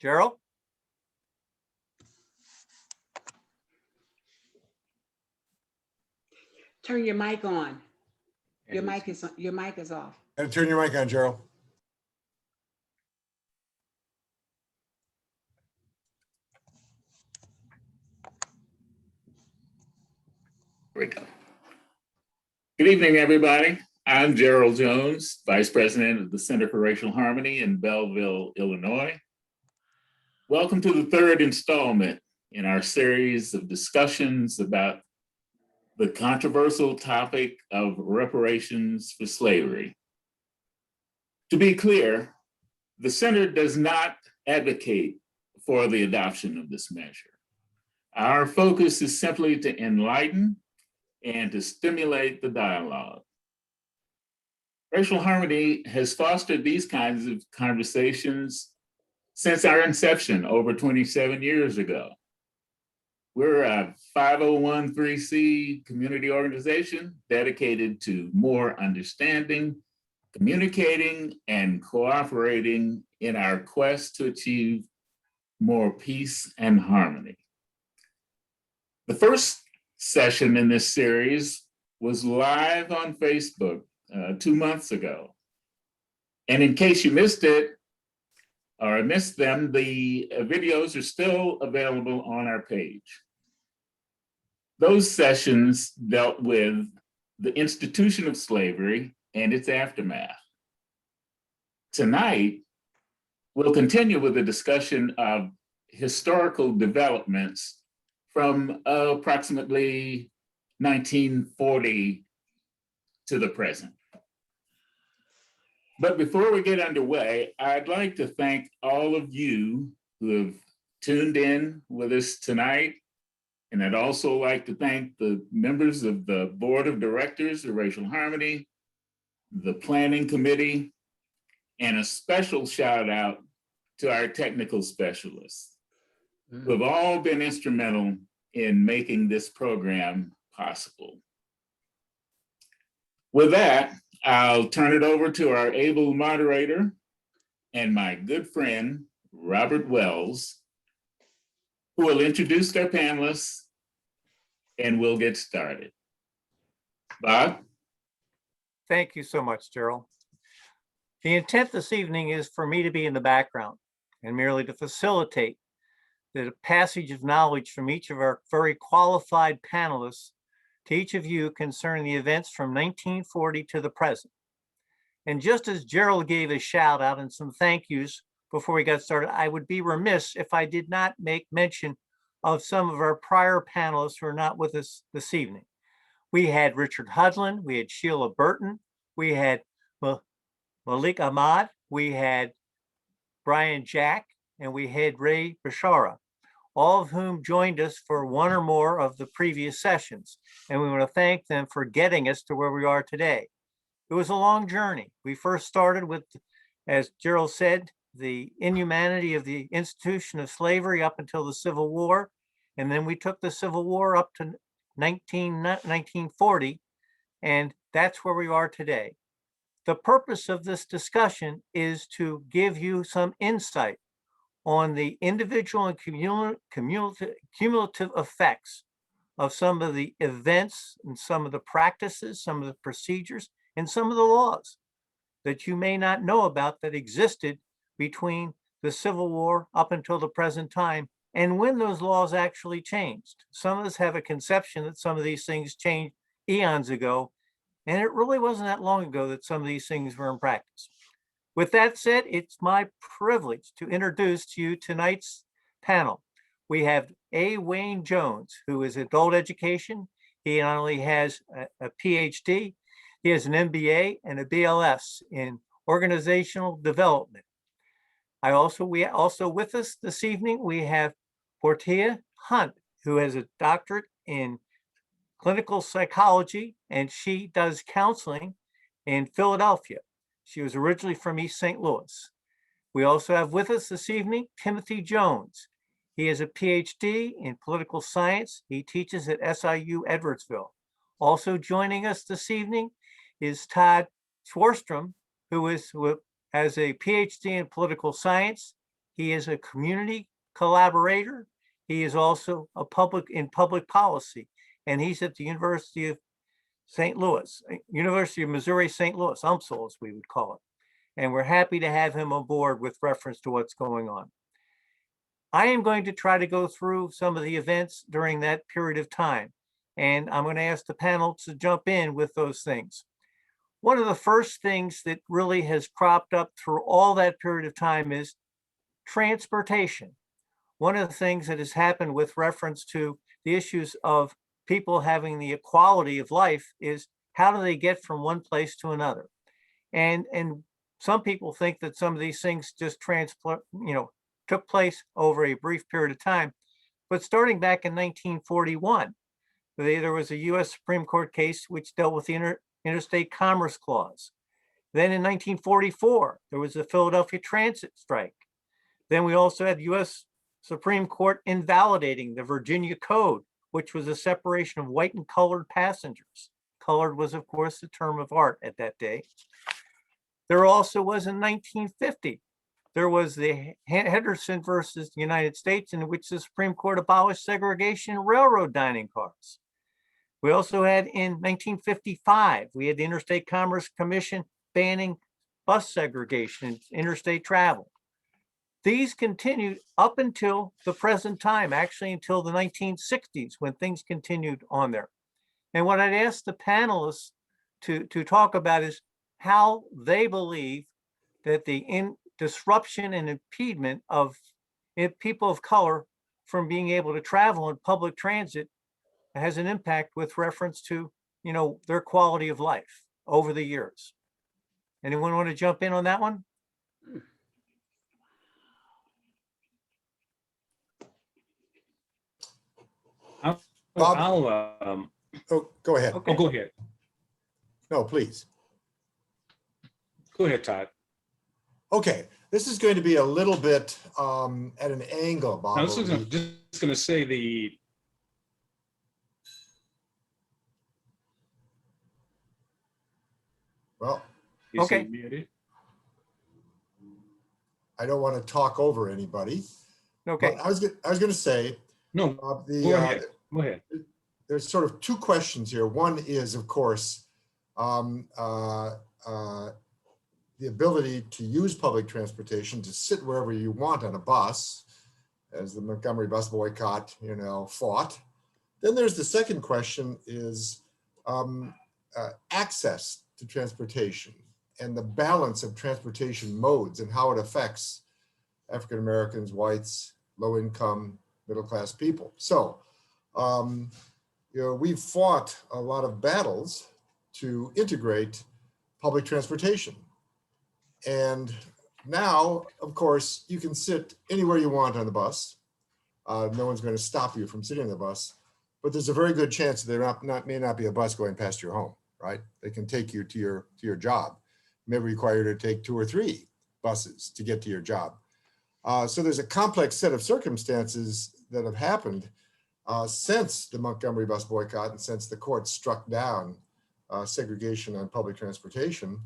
Gerald? Turn your mic on. Your mic is off. And turn your mic on, Gerald. There we go. Good evening, everybody. I'm Gerald Jones, Vice President of the Center for Racial Harmony in Belleville, Illinois. Welcome to the third installment in our series of discussions about the controversial topic of reparations for slavery. To be clear, the Center does not advocate for the adoption of this measure. Our focus is simply to enlighten and to stimulate the dialogue. Racial Harmony has fostered these kinds of conversations since our inception over 27 years ago. We're a 501(c) community organization dedicated to more understanding, communicating, and cooperating in our quest to achieve more peace and harmony. The first session in this series was live on Facebook 2 months ago. And in case you missed it or missed them, the videos are still available on our page. Those sessions dealt with the institution of slavery and its aftermath. Tonight, we'll continue with a discussion of historical developments from approximately 1940 to the present. But before we get underway, I'd like to thank all of you who have tuned in with us tonight. And I'd also like to thank the members of the Board of Directors of Racial Harmony, the Planning Committee, and a special shout out to our technical specialists who have all been instrumental in making this program possible. With that, I'll turn it over to our able moderator and my good friend, Robert Wells, who will introduce our panelists and we'll get started. Bob? Thank you so much, Gerald. The intent this evening is for me to be in the background and merely to facilitate the passage of knowledge from each of our very qualified panelists to each of you concerning the events from 1940 to the present. And just as Gerald gave a shout out and some thank yous before we got started, I would be remiss if I did not make mention of some of our prior panelists who are not with us this evening. We had Richard Hudlin, we had Sheila Burton, we had Malik Ahmad, we had Brian Jack, and we had Ray Bashara, all of whom joined us for one or more of the previous sessions. And we want to thank them for getting us to where we are today. It was a long journey. We first started with, as Gerald said, the inhumanity of the institution of slavery up until the Civil War. And then we took the Civil War up to 1940, and that's where we are today. The purpose of this discussion is to give you some insight on the individual and cumulative effects of some of the events and some of the practices, some of the procedures, and some of the laws that you may not know about that existed between the Civil War up until the present time and when those laws actually changed. Some of us have a conception that some of these things changed eons ago, and it really wasn't that long ago that some of these things were in practice. With that said, it's my privilege to introduce to you tonight's panel. We have A. Wayne Jones, who is adult education. He not only has a Ph.D., he has an MBA and a BLS in organizational development. We also with us this evening, we have Portia Hunt, who has a doctorate in clinical psychology, and she does counseling in Philadelphia. She was originally from East St. Louis. We also have with us this evening, Timothy Jones. He has a PhD in political science. He teaches at SIUE Edwardsville. Also joining us this evening is Todd Swanstrom, who has a PhD in political science. He is a community collaborator. He is also a public policy, and he's at the University of St. Louis, University of Missouri, St. Louis, UMSL, as we would call it. And we're happy to have him on board with reference to what's going on. I am going to try to go through some of the events during that period of time, and I'm going to ask the panel to jump in with those things. One of the first things that really has cropped up through all that period of time is transportation. One of the things that has happened with reference to the issues of people having the equality of life is how do they get from one place to another? And some people think that some of these things just took place over a brief period of time. But starting back in 1941, there was a US Supreme Court case which dealt with the Interstate Commerce Clause. Then in 1944, there was the Philadelphia transit strike. Then we also had US Supreme Court invalidating the Virginia Code, which was a separation of white and colored passengers. Colored was, of course, a term of art at that day. There also was in 1950, there was the Henderson versus the United States, in which the Supreme Court abolished segregation in railroad dining cars. We also had in 1955, we had the Interstate Commerce Commission banning bus segregation in interstate travel. These continued up until the present time, actually until the 1960s, when things continued on there. And what I'd ask the panelists to talk about is how they believe that the disruption and impediment of people of color from being able to travel in public transit has an impact with reference to, their quality of life over the years. Anyone want to jump in on that one? Bob? Oh, go ahead. Oh, go ahead. No, please. Go ahead, Todd. Okay, this is going to be a little bit at an angle, Bob. I was just going to say Well, okay. I don't want to talk over anybody. Okay. But I was going to say, no. Go ahead. Go ahead. There's sort of two questions here. One is, of course, the ability to use public transportation, to sit wherever you want on a bus, as the Montgomery bus boycott, fought. Then there's the second question is access to transportation and the balance of transportation modes and how it affects African Americans, whites, low income, middle class people. So, we've fought a lot of battles to integrate public transportation. And now, of course, you can sit anywhere you want on the bus. No one's going to stop you from sitting on the bus, but there's a very good chance that there may not be a bus going past your home, right? They can take you to your job. It may require you to take 2 or 3 buses to get to your job. So there's a complex set of circumstances that have happened since the Montgomery bus boycott and since the court struck down segregation on public transportation,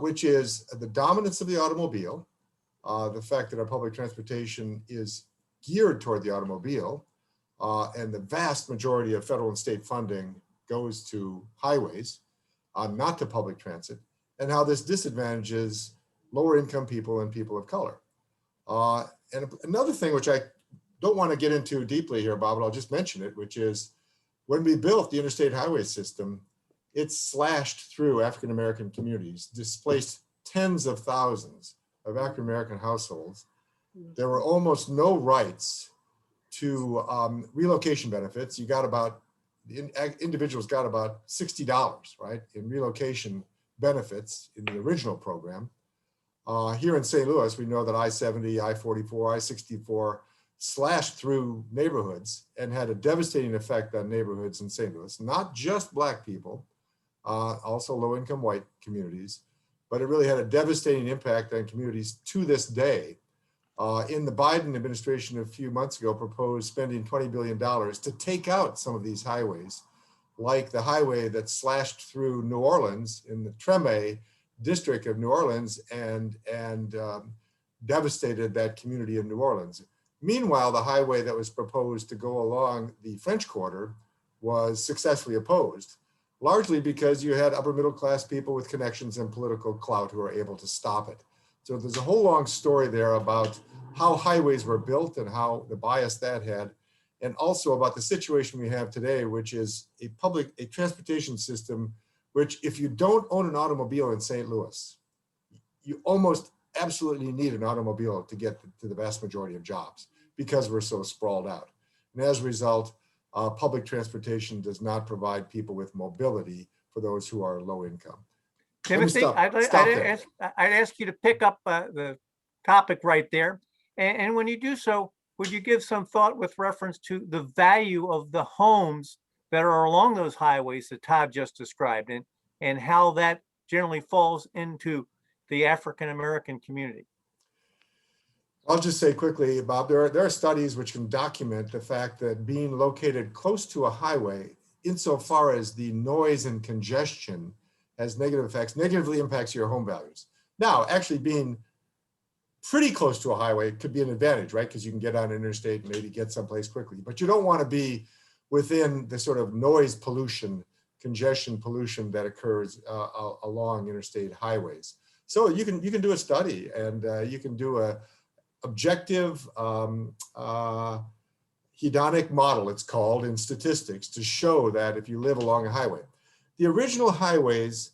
which is the dominance of the automobile, the fact that our public transportation is geared toward the automobile, and the vast majority of federal and state funding goes to highways, not to public transit, and how this disadvantages lower income people and people of color. And another thing, which I don't want to get into deeply here, Bob, but I'll just mention it, which is when we built the interstate highway system, it slashed through African American communities, displaced tens of thousands of African American households. There were almost no rights to relocation benefits. Individuals got about $60, right, in relocation benefits in the original program. Here in St. Louis, we know that I-70, I-44, I-64 slashed through neighborhoods and had a devastating effect on neighborhoods in St. Louis, not just Black people, also low-income white communities, but it really had a devastating impact on communities to this day. In the Biden administration a few months ago proposed spending $20 billion to take out some of these highways, like the highway that slashed through New Orleans in the Treme district of New Orleans and devastated that community in New Orleans. Meanwhile, the highway that was proposed to go along the French Quarter was successfully opposed, largely because you had upper middle class people with connections and political clout who were able to stop it. So there's a whole long story there about how highways were built and how the bias that had, and also about the situation we have today, which is a transportation system, which if you don't own an automobile in St. Louis, you almost absolutely need an automobile to get to the vast majority of jobs because we're so sprawled out. And as a result, public transportation does not provide people with mobility for those who are low income. Timothy, I'd ask you to pick up the topic right there. And when you do so, would you give some thought with reference to the value of the homes that are along those highways that Todd just described, and how that generally falls into the African-American community? I'll just say quickly, Bob, there are studies which can document the fact that being located close to a highway, insofar as the noise and congestion has negative effects, negatively impacts your home values. Now, actually being pretty close to a highway could be an advantage, right? Because you can get on an interstate and maybe get someplace quickly, but you don't want to be within the sort of noise pollution, congestion pollution that occurs along interstate highways. So you can do a study, and you can do a objective hedonic model, it's called, in statistics, to show that if you live along a highway. The original highways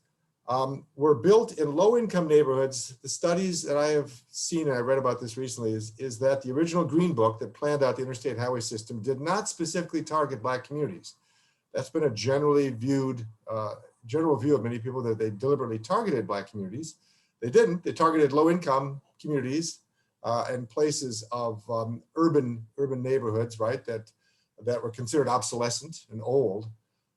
were built in low-income neighborhoods. The studies that I have seen, and I read about this recently, is that the original Green Book that planned out the interstate highway system did not specifically target Black communities. That's been a general view of many people, that they deliberately targeted Black communities. They didn't. They targeted low-income communities and places of urban neighborhoods, right, that were considered obsolescent and old.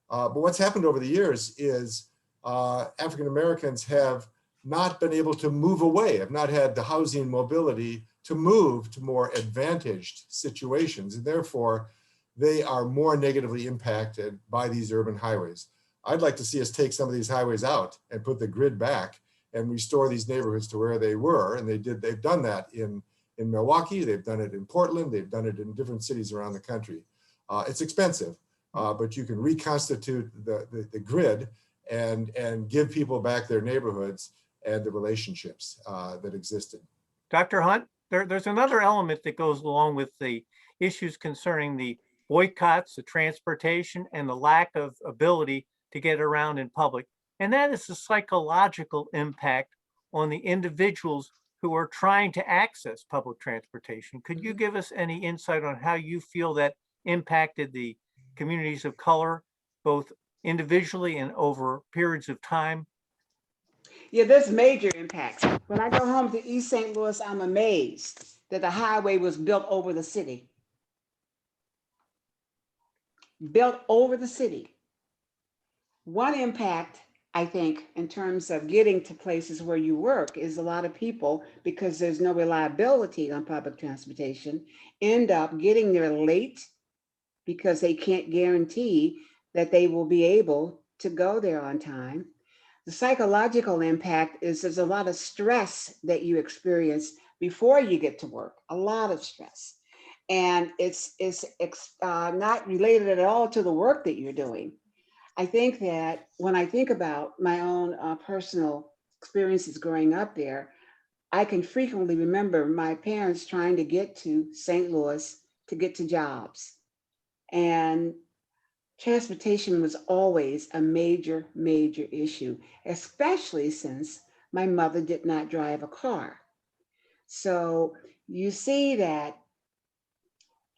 But what's happened over the years is African Americans have not been able to move away, have not had the housing mobility to move to more advantaged situations, and therefore they are more negatively impacted by these urban highways. I'd like to see us take some of these highways out and put the grid back and restore these neighborhoods to where they were, and they've done that in Milwaukee, they've done it in Portland, they've done it in different cities around the country. It's expensive, but you can reconstitute the grid and give people back their neighborhoods and the relationships that existed. Dr. Hunt, there's another element that goes along with the issues concerning the boycotts, the transportation, and the lack of ability to get around in public. And that is the psychological impact on the individuals who are trying to access public transportation. Could you give us any insight on how you feel that impacted the communities of color, both individually and over periods of time? Yeah, there's major impacts. When I go home to East St. Louis, I'm amazed that the highway was built over the city. Built over the city. One impact, I think, in terms of getting to places where you work, is a lot of people, because there's no reliability on public transportation, end up getting there late because they can't guarantee that they will be able to go there on time. The psychological impact is there's a lot of stress that you experience before you get to work, a lot of stress. And it's not related at all to the work that you're doing. I think that when I think about my own personal experiences growing up there, I can frequently remember my parents trying to get to St. Louis to get to jobs. And transportation was always a major, major issue, especially since my mother did not drive a car. So you see that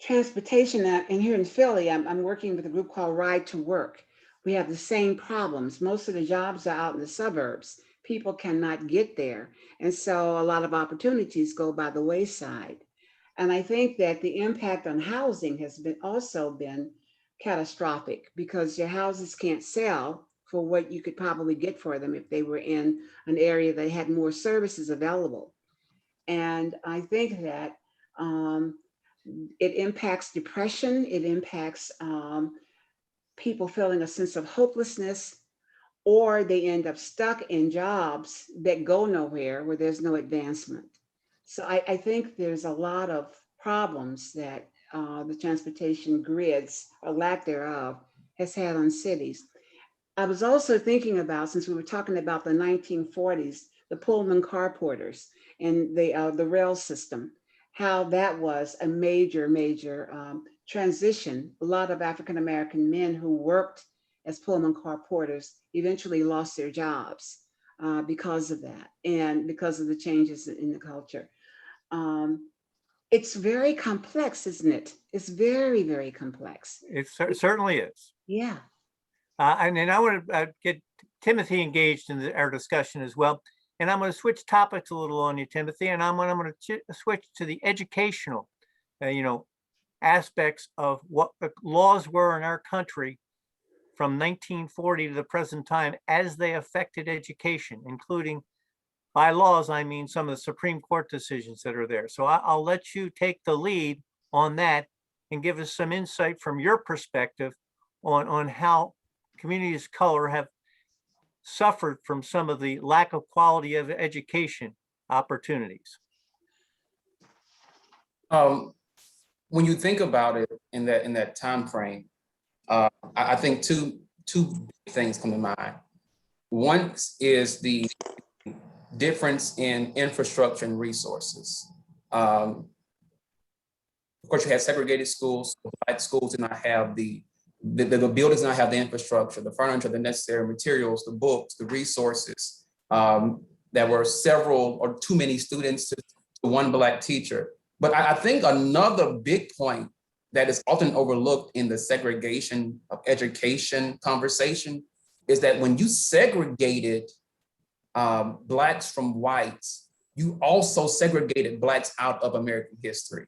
transportation, and here in Philly, I'm working with a group called Ride to Work. We have the same problems. Most of the jobs are out in the suburbs. People cannot get there. And so a lot of opportunities go by the wayside. And I think that the impact on housing has also been catastrophic, because your houses can't sell for what you could probably get for them if they were in an area that had more services available. And I think that it impacts depression, it impacts people feeling a sense of hopelessness, or they end up stuck in jobs that go nowhere, where there's no advancement. So I think there's a lot of problems that the transportation grids, or lack thereof, has had on cities. I was also thinking about, since we were talking about the 1940s, the Pullman car porters and the rail system, how that was a major transition. A lot of African American men who worked as Pullman car porters eventually lost their jobs because of that, and because of the changes in the culture. It's very complex, isn't it? It's very complex. It certainly is. Yeah. And then I want to get Timothy engaged in our discussion as well. And I'm going to switch topics a little on you, Timothy, and I'm going to switch to the educational, aspects of what the laws were in our country from 1940 to the present time as they affected education, including, by laws, I mean some of the Supreme Court decisions that are there. So I'll let you take the lead on that and give us some insight from your perspective on how communities of color have suffered from some of the lack of quality of education opportunities. When you think about it in that time frame, I think two things come to mind. One is the difference in infrastructure and resources. Of course, you had segregated schools. Black schools did not have the buildings, did not have the infrastructure, the furniture, the necessary materials, the books, the resources. There were several or too many students to one Black teacher. But I think another big point that is often overlooked in the segregation of education conversation is that when you segregated Blacks from whites, you also segregated Blacks out of American history.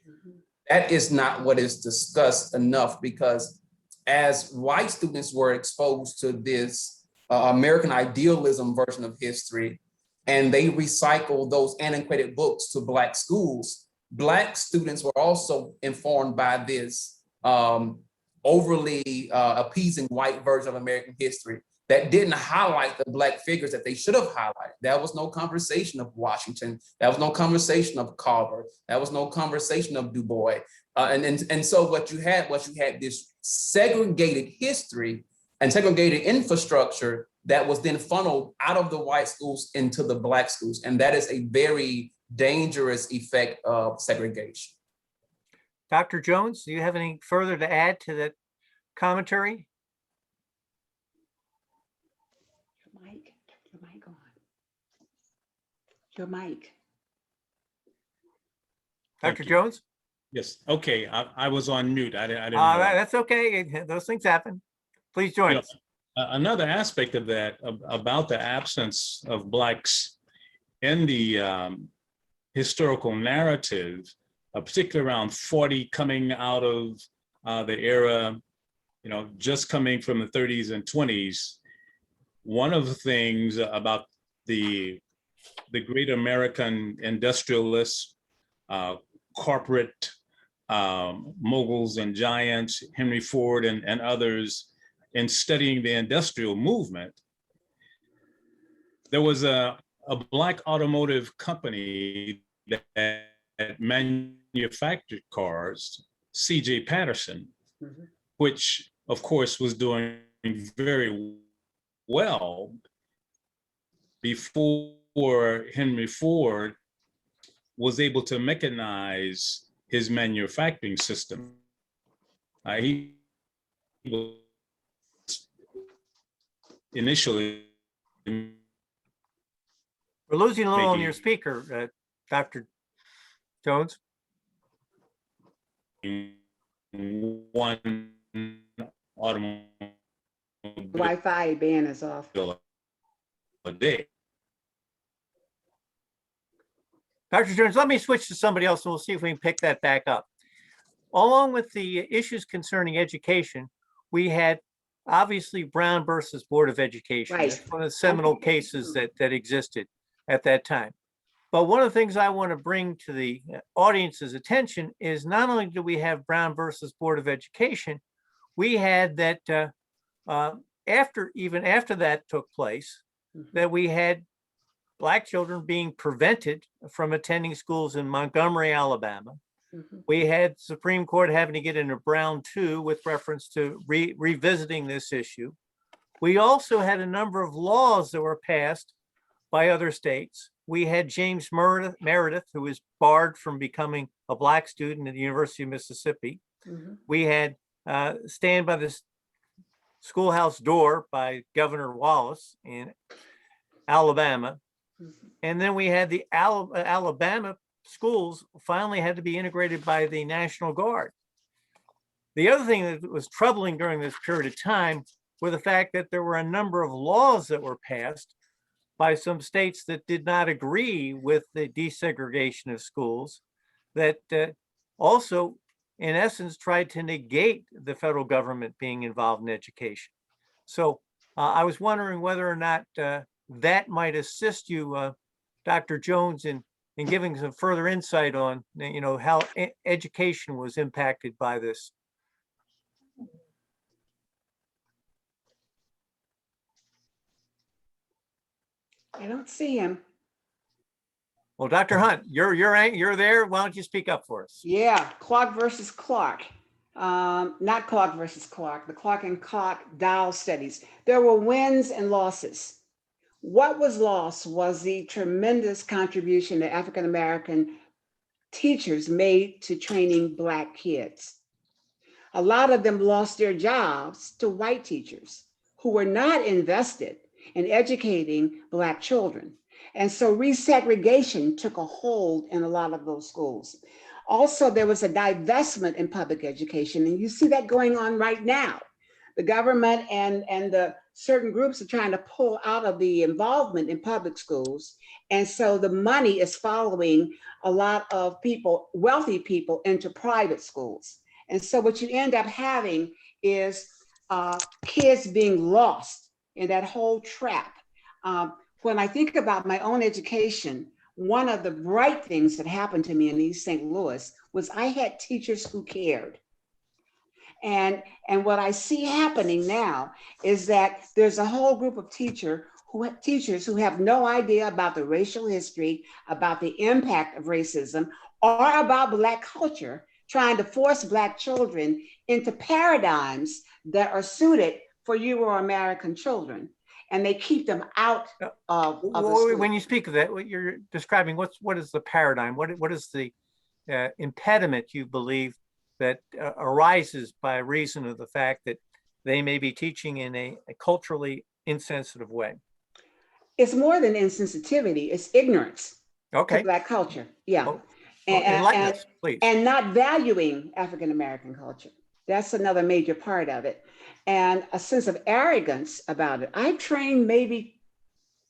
Mm-hmm. That is not what is discussed enough, because as white students were exposed to this American idealism version of history, and they recycled those antiquated books to Black schools, Black students were also informed by this overly appeasing white version of American history that didn't highlight the Black figures that they should have highlighted. There was no conversation of Washington. There was no conversation of Carver. There was no conversation of Du Bois. And so what you had this segregated history and segregated infrastructure that was then funneled out of the white schools into the Black schools. And that is a very dangerous effect of segregation. Dr. Jones, do you have any further to add to that commentary? Your mic on. Your mic. Dr. Jones? Yes, okay, I was on mute. I didn't know. That's okay. Those things happen. Please join us. Another aspect of that, about the absence of Blacks in the historical narrative, particularly around 40, coming out of the era, just coming from the 30s and 20s. One of the things about the great American industrialists, corporate moguls and giants, Henry Ford and others, in studying the industrial movement, there was a Black automotive company that manufactured cars, C.J. Patterson, mm-hmm. which of course was doing very well before Henry Ford was able to mechanize his manufacturing system. He was initially. We're losing a little on your speaker, Dr. Jones. One automobile Wi-Fi ban is off. A day. Dr. Jones, let me switch to somebody else and we'll see if we can pick that back up. Along with the issues concerning education, we had obviously Brown versus Board of Education. Right. That's one of the seminal cases that existed at that time. But one of the things I want to bring to the audience's attention is not only do we have Brown versus Board of Education, we had that after that took place, that we had Black children being prevented from attending schools in Montgomery, Alabama. Mhm. We had Supreme Court having to get into Brown 2 with reference to revisiting this issue. We also had a number of laws that were passed by other states. We had James Meredith, who was barred from becoming a Black student at the University of Mississippi. Mhm. We had Stand by the Schoolhouse Door by Governor Wallace in Alabama. Mhm. And then we had the Alabama schools finally had to be integrated by the National Guard. The other thing that was troubling during this period of time was the fact that there were a number of laws that were passed by some states that did not agree with the desegregation of schools, that also, in essence, tried to negate the federal government being involved in education. So I was wondering whether or not that might assist you, Dr. Jones, in giving some further insight on, how education was impacted by this. I don't see him. Well, Dr. Hunt, you're there. Why don't you speak up for us? Yeah, Clark versus Clark. Not Clark versus Clark, the Clark and Clark Dow studies. There were wins and losses. What was lost was the tremendous contribution that African-American teachers made to training Black kids. A lot of them lost their jobs to white teachers who were not invested in educating Black children. And so resegregation took a hold in a lot of those schools. Also, there was a divestment in public education, and you see that going on right now. The government and the certain groups are trying to pull out of the involvement in public schools. And so the money is following a lot of people, wealthy people, into private schools. And so what you end up having is kids being lost in that whole trap. When I think about my own education, one of the bright things that happened to me in East St. Louis was I had teachers who cared. And what I see happening now is that there's a whole group of teachers who have no idea about the racial history, about the impact of racism, or about Black culture, trying to force Black children into paradigms that are suited for Euro-American children. And they keep them out of the school. When you speak of that, what you're describing, what is the paradigm? What is the impediment you believe that arises by reason of the fact that they may be teaching in a culturally insensitive way? It's more than insensitivity, it's ignorance to Black culture. Yeah. Well, enlighten us, please. And not valuing African-American culture. That's another major part of it. And a sense of arrogance about it. I've trained maybe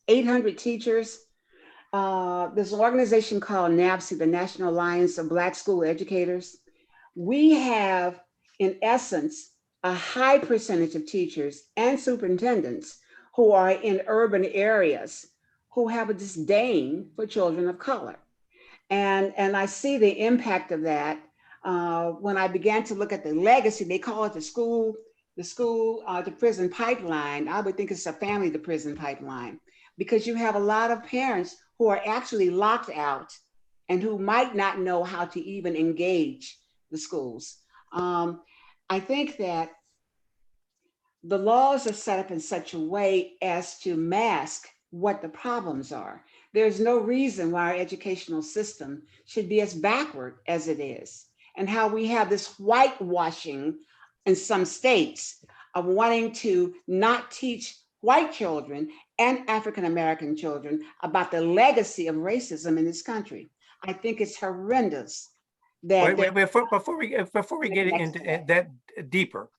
800 teachers. There's an organization called NABSE, the National Alliance of Black School Educators. We have, in essence, a high percentage of teachers and superintendents who are in urban areas who have a disdain for children of color. And I see the impact of that when I began to look at the legacy. They call it the school to prison pipeline. I would think it's a family to prison pipeline, because you have a lot of parents who are actually locked out and who might not know how to even engage the schools. I think that the laws are set up in such a way as to mask what the problems are. There's no reason why our educational system should be as backward as it is, and how we have this whitewashing in some states of wanting to not teach white children and African-American children about the legacy of racism in this country. I think it's horrendous. Before we get into that deeper,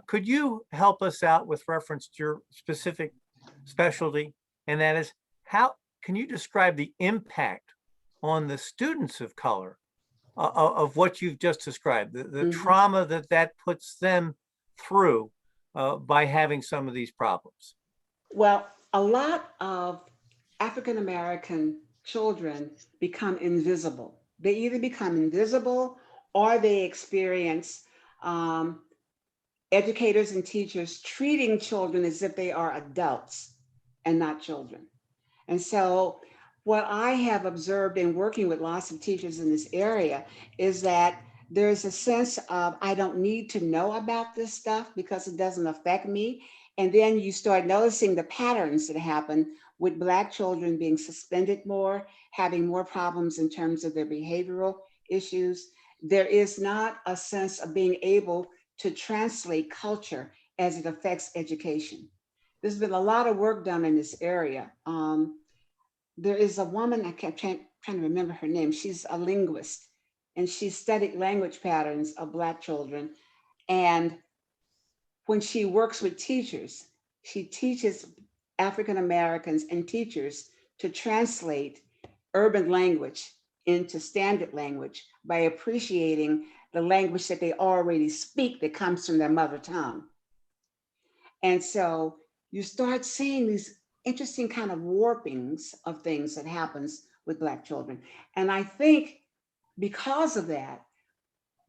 could you help us out with reference to your specific specialty? And that is, how can you describe the impact on the students of color of what you've just described, the trauma that puts them through by having some of these problems? Well, a lot of African-American children become invisible. They either become invisible or they experience educators and teachers treating children as if they are adults and not children. And so what I have observed in working with lots of teachers in this area is that there's a sense of, I don't need to know about this stuff because it doesn't affect me. And then you start noticing the patterns that happen with Black children being suspended more, having more problems in terms of their behavioral issues. There is not a sense of being able to translate culture as it affects education. There's been a lot of work done in this area. There is a woman, I kept trying to remember her name. She's a linguist and she studied language patterns of Black children. And when she works with teachers, she teaches African Americans and teachers to translate urban language into standard language by appreciating the language that they already speak that comes from their mother tongue. And so you start seeing these interesting kind of warpings of things that happens with Black children. And I think because of that,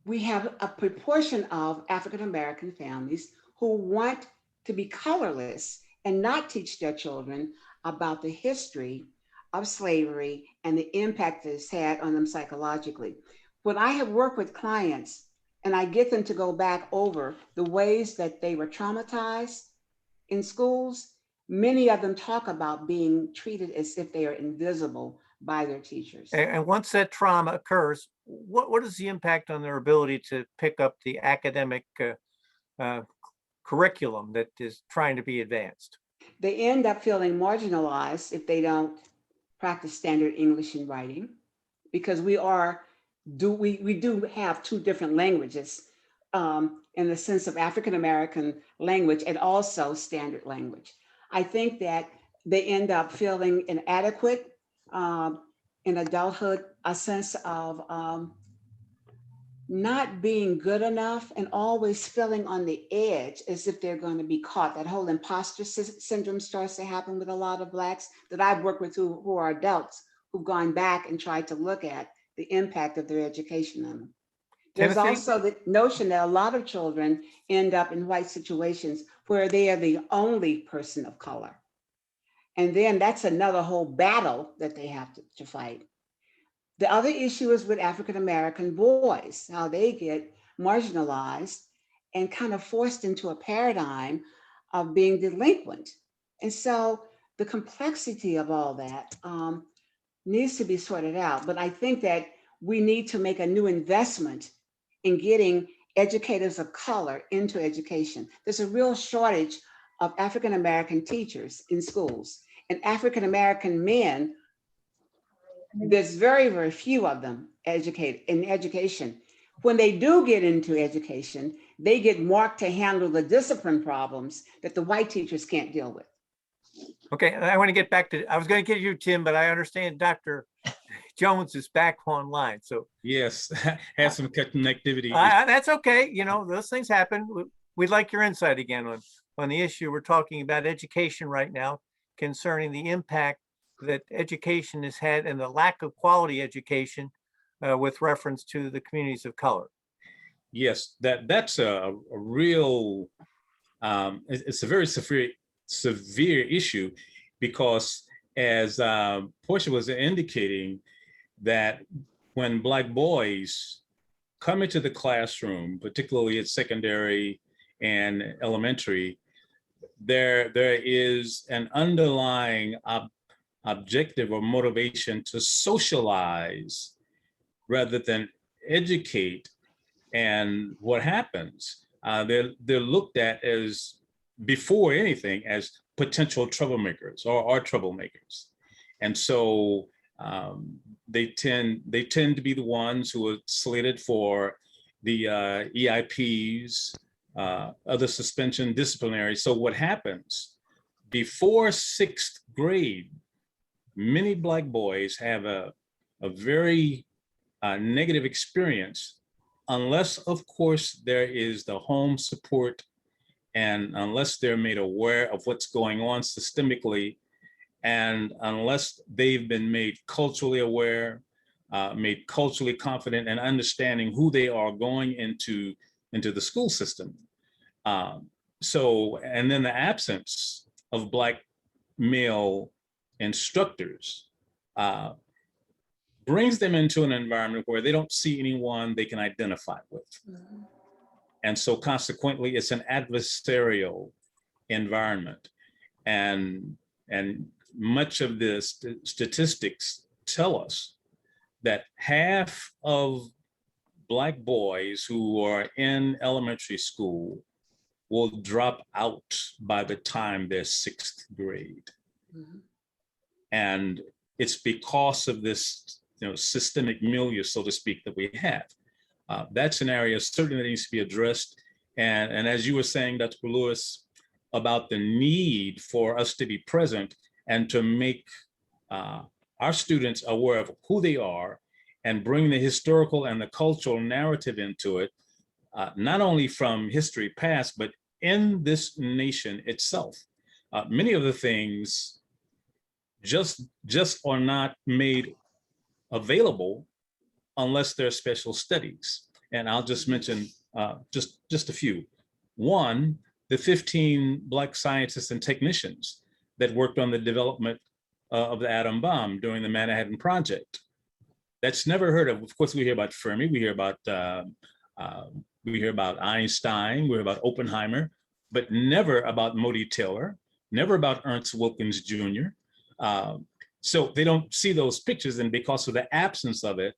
we have a proportion of African American families who want to be colorless and not teach their children about the history of slavery and the impact that it's had on them psychologically. When I have worked with clients and I get them to go back over the ways that they were traumatized in schools, many of them talk about being treated as if they are invisible by their teachers. And once that trauma occurs, what is the impact on their ability to pick up the academic curriculum that is trying to be advanced? They end up feeling marginalized if they don't practice standard English and writing, because we do have two different languages in the sense of African American language and also standard language. I think that they end up feeling inadequate in adulthood, a sense of not being good enough and always feeling on the edge as if they're going to be caught. That whole imposter syndrome starts to happen with a lot of Blacks that I've worked with who are adults who've gone back and tried to look at the impact of their education on them. There's Timothy? also the notion that a lot of children end up in white situations where they are the only person of color. And then that's another whole battle that they have to fight. The other issue is with African American boys, how they get marginalized and kind of forced into a paradigm of being delinquent. And so the complexity of all that needs to be sorted out. But I think that we need to make a new investment in getting educators of color into education. There's a real shortage of African American teachers in schools, and African American men, there's very, very few of them educated in education. When they do get into education, they get marked to handle the discipline problems that the white teachers can't deal with. Okay, I want to get back to, I was going to get you, Tim, but I understand Dr. Jones is back online. So Yes, had some connectivity. that's okay. You know, those things happen. We'd like your insight again on the issue. We're talking about education right now concerning the impact that education has had and the lack of quality education with reference to the communities of color. Yes, that's a real, it's a very severe issue, because as Portia was indicating, that when Black boys come into the classroom, particularly at secondary and elementary, there is an underlying objective or motivation to socialize rather than educate. And what happens? They're looked at as, before anything, as potential troublemakers or troublemakers. And so they tend to be the ones who are slated for the EIPs, other suspension, disciplinary. So what happens? Before 6th grade, many Black boys have a very negative experience, unless, of course, there is the home support, and unless they're made aware of what's going on systemically, and unless they've been made culturally aware, made culturally confident, and understanding who they are going into the school system. So, and then the absence of Black male instructors, brings them into an environment where they don't see anyone they can identify with. And so consequently, it's an adversarial environment. And much of the statistics tell us that half of Black boys who are in elementary school will drop out by the time they're 6th grade. And it's because of this, systemic milieu, so to speak, that we have. That's an area certainly that needs to be addressed. And as you were saying, Dr. Lewis, about the need for us to be present and to make our students aware of who they are and bring the historical and the cultural narrative into it, not only from history past, but in this nation itself. Many of the things just are not made available unless there are special studies. And I'll just mention just a few. One, the 15 Black scientists and technicians that worked on the development of the atom bomb during the Manhattan Project. That's never heard of. Of course, we hear about Fermi, we hear about Einstein, we hear about Oppenheimer, but never about Modi Taylor, never about Ernst Wilkins Jr. So they don't see those pictures, and because of the absence of it,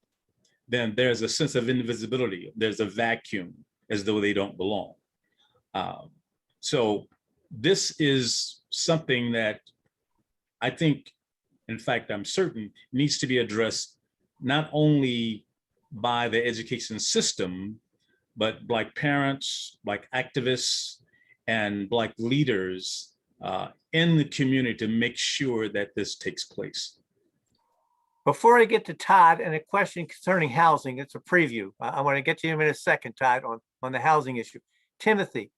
then there's a sense of invisibility. There's a vacuum, as though they don't belong. So this is something that I think, in fact, I'm certain, needs to be addressed not only by the education system, but Black parents, Black activists, and Black leaders in the community to make sure that this takes place. Before I get to Todd and a question concerning housing, it's a preview. I want to get to you in a second, Todd, on the housing issue. Timothy,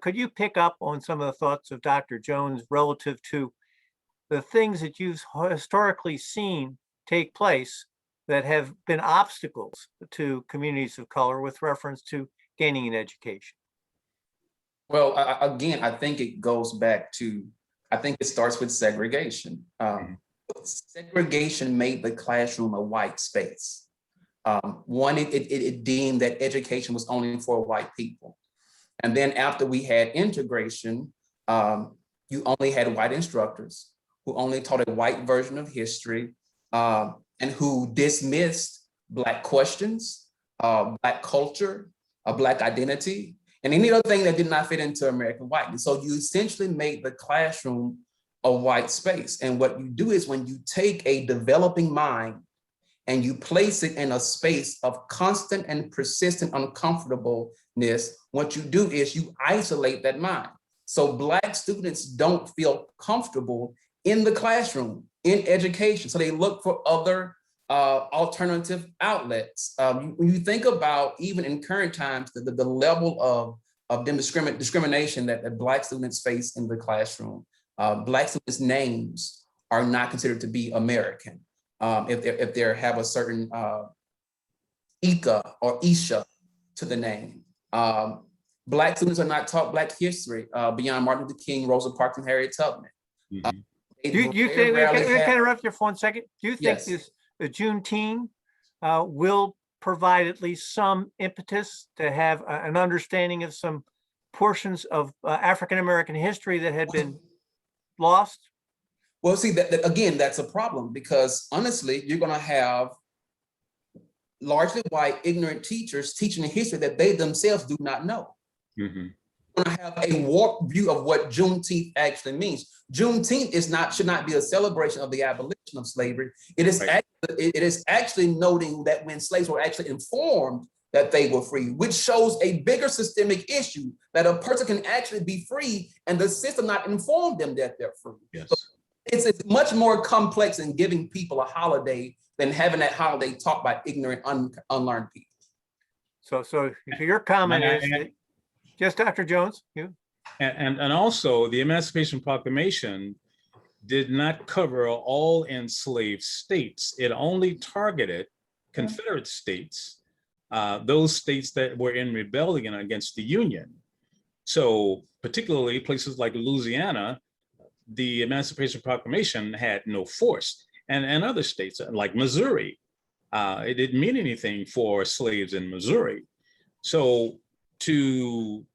could you pick up on some of the thoughts of Dr. Jones relative to the things that you've historically seen take place that have been obstacles to communities of color with reference to gaining an education? Well, again, I think it goes back to, I think it starts with segregation. Segregation made the classroom a white space. One, it deemed that education was only for white people. And then after we had integration, you only had white instructors who only taught a white version of history and who dismissed Black questions, Black culture, Black identity, and any other thing that did not fit into American whiteness. So you essentially made the classroom a white space. And what you do is when you take a developing mind and you place it in a space of constant and persistent uncomfortableness, what you do is you isolate that mind. So Black students don't feel comfortable in the classroom, in education. So they look for other alternative outlets. When you think about, even in current times, the level of discrimination that Black students face in the classroom, Black students' names are not considered to be American. If they have a certain Ika or Isha to the name. Black students are not taught Black history beyond Martin Luther King, Rosa Parks, and Harriet Tubman. Do you think, can I interrupt you for 1 second? Do you think Yes. the Juneteenth will provide at least some impetus to have an understanding of some portions of African-American history that had been lost? Well, see, that again, that's a problem, because honestly, you're going to have largely white ignorant teachers teaching a history that they themselves do not know. You're going to have a warped view of what Juneteenth actually means. Juneteenth should not be a celebration of the abolition of slavery. It is actually noting that when slaves were actually informed that they were free, which shows a bigger systemic issue, that a person can actually be free and the system not inform them that they're free. Yes. So it's much more complex in giving people a holiday than having that holiday taught by ignorant, unlearned people. So your comment is that, just Dr. Jones, you? And also the Emancipation Proclamation did not cover all enslaved states. It only targeted Confederate states, those states that were in rebellion against the Union. So particularly places like Louisiana, the Emancipation Proclamation had no force. And other states like Missouri, it didn't mean anything for slaves in Missouri. So to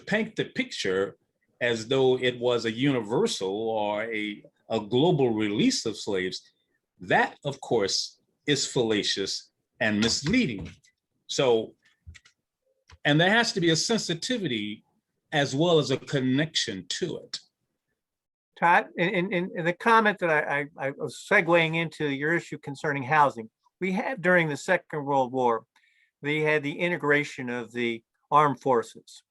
paint the picture as though it was a universal or a global release of slaves, that of course is fallacious and misleading. So, and there has to be a sensitivity as well as a connection to it. Todd, in the comment that I was segueing into your issue concerning housing, we had during the Second World War, we had the integration of the armed forces.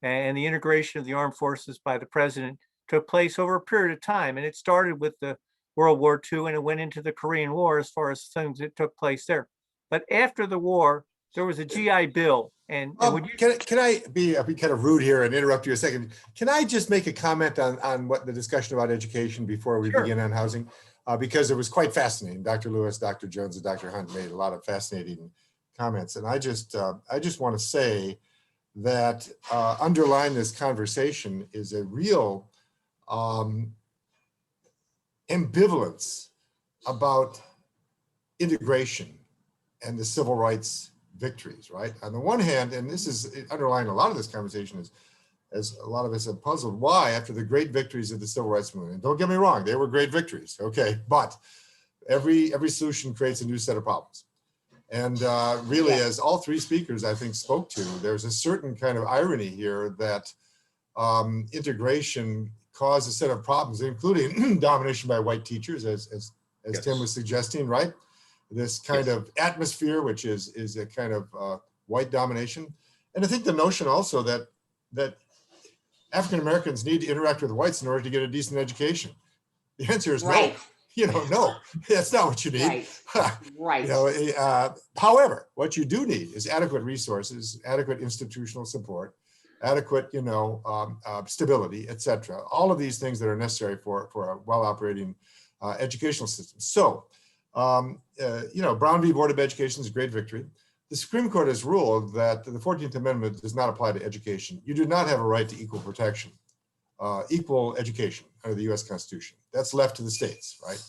And the integration of the armed forces by the president took place over a period of time. And it started with the World War II and it went into the Korean War as far as things that took place there. But after the war, there was a GI Bill. And would you, can I be kind of rude here and interrupt you a second? Can I just make a comment on what the discussion about education before we Sure. begin on housing? Because it was quite fascinating. Dr. Lewis, Dr. Jones, and Dr. Hunt made a lot of fascinating comments. And I just want to say that underlying this conversation is a real ambivalence about integration and the civil rights victories, right? On the one hand, and this is underlying a lot of this conversation, is as a lot of us have puzzled, why after the great victories of the civil rights movement, and don't get me wrong, they were great victories, okay, but every solution creates a new set of problems. And really, as all three speakers, I think, spoke to, there's a certain kind of irony here that integration caused a set of problems, including domination by white teachers, as Yes. Tim was suggesting, right? This kind Yes. of atmosphere, which is a kind of white domination. And I think the notion also that African Americans need to interact with whites in order to get a decent education. The answer is Right. no. No, that's not what you need. Right. Right. However, what you do need is adequate resources, adequate institutional support, adequate, stability, et cetera. All of these things that are necessary for a well-operating educational system. So, Brown v. Board of Education is a great victory. The Supreme Court has ruled that the 14th Amendment does not apply to education. You do not have a right to equal protection, equal education under the US Constitution. That's left to the states, right?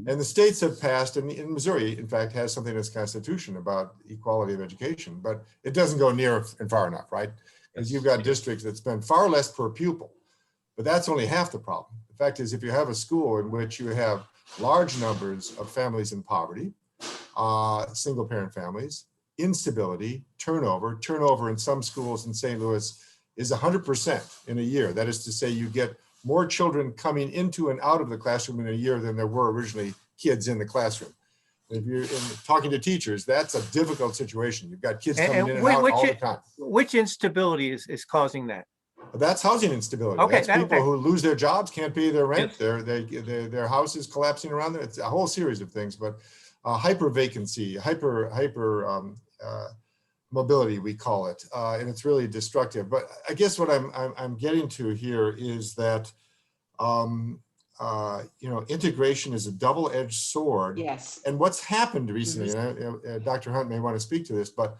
And the states have passed, and in Missouri, in fact, has something in its constitution about equality of education, but it doesn't go near and far enough, right? Because you've got districts that spend far less per pupil, but that's only half the problem. The fact is, if you have a school in which you have large numbers of families in poverty, single parent families, instability, turnover in some schools in St. Louis is 100% in a year. That is to say, you get more children coming into and out of the classroom in a year than there were originally kids in the classroom. If you're talking to teachers, that's a difficult situation. You've got kids coming in and out all the time. Which instability is causing that? That's housing instability. Okay, That's people who lose their jobs, can't pay their rent, Yes. their house is collapsing around them. It's a whole series of things, but hyper vacancy, hyper mobility, we call it, and it's really destructive. But I guess what I'm getting to here is that integration is a double-edged sword. Yes. And what's happened recently, and Dr. Hunt may want to speak to this, but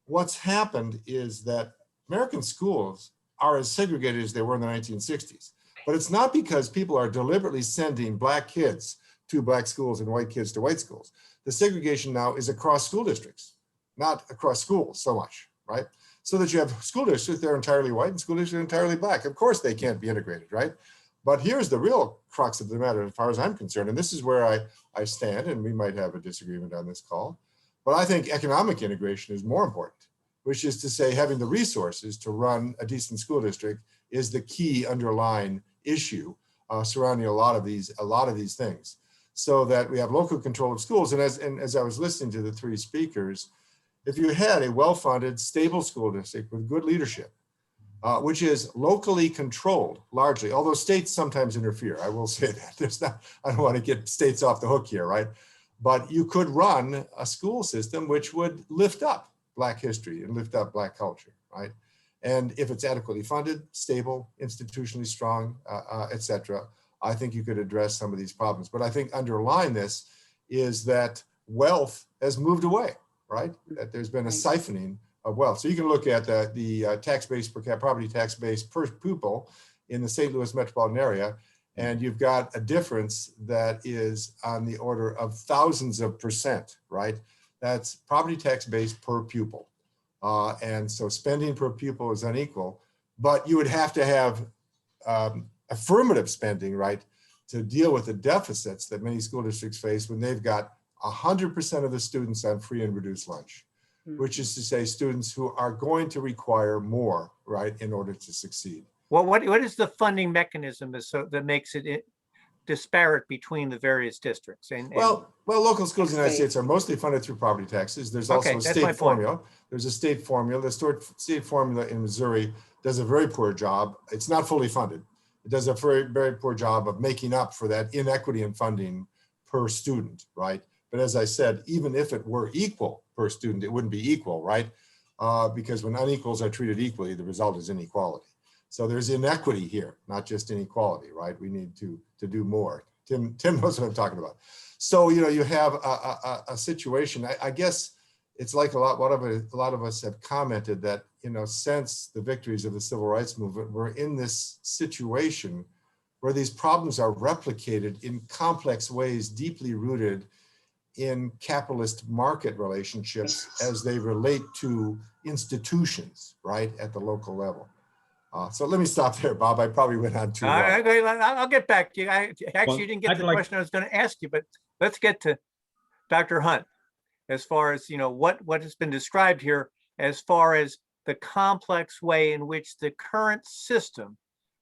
what's happened is that American schools are as segregated as they were in the 1960s. But it's not because people are deliberately sending Black kids to Black schools and white kids to white schools. The segregation now is across school districts, not across schools so much, right? So that you have school districts, they're entirely white, and school districts are entirely Black. Of course they can't be integrated, right? But here's the real crux of the matter as far as I'm concerned, and this is where I stand, and we might have a disagreement on this call, but I think economic integration is more important, which is to say having the resources to run a decent school district is the key underlying issue surrounding a lot of these things, so that we have local control of schools. And as I was listening to the three speakers, if you had a well-funded, stable school district with good leadership, which is locally controlled largely, although states sometimes interfere, I will say that. I don't want to get states off the hook here, right? But you could run a school system which would lift up Black history and lift up Black culture, right? And if it's adequately funded, stable, institutionally strong, et cetera, I think you could address some of these problems. But I think underlying this is that wealth has moved away, right? That there's been a siphoning of wealth. So you can look at the tax base per capita, property tax base per pupil in the St. Louis metropolitan area, And you've got a difference that is on the order of thousands of %, right? That's property tax base per pupil. And so spending per pupil is unequal, but you would have to have affirmative spending, right, to deal with the deficits that many school districts face when they've got 100% of the students on free and reduced lunch, which is to say students who are going to require more, right, in order to succeed. Well, what is the funding mechanism that makes it disparate between the various districts? Well, local schools in the United State. States are mostly funded through property taxes. There's Okay, also a that's my state point. formula. There's a state formula. The state formula in Missouri does a very poor job. It's not fully funded. It does a very, very poor job of making up for that inequity in funding per student, right? But as I said, even if it were equal per student, it wouldn't be equal, right? Because when unequals are treated equally, the result is inequality. So there's inequity here, not just inequality, right? We need to do more. Tim knows what I'm talking about. So, you know, you have a situation, I guess it's like a lot of us have commented that, you know, since the victories of the civil rights movement, we're in this situation where these problems are replicated in complex ways, deeply rooted in capitalist market relationships as they relate to institutions, right, at the local level. So let me stop there, Bob. I probably went on too long. I'll get back to you. You didn't get I'd the like- question I was going to ask you, but let's get to Dr. Hunt. As far as, you know, what has been described here, as far as the complex way in which the current system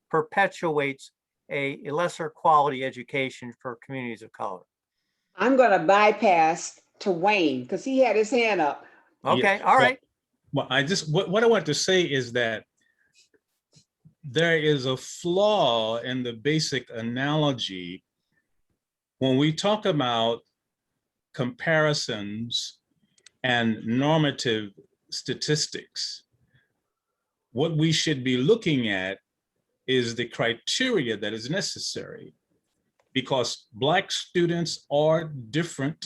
perpetuates a lesser quality education for communities of color. I'm going to bypass to Wayne because he had his hand up. Okay, Yeah. all right. Well, what I want to say is that there is a flaw in the basic analogy when we talk about comparisons and normative statistics. What we should be looking at is the criteria that is necessary, because Black students are different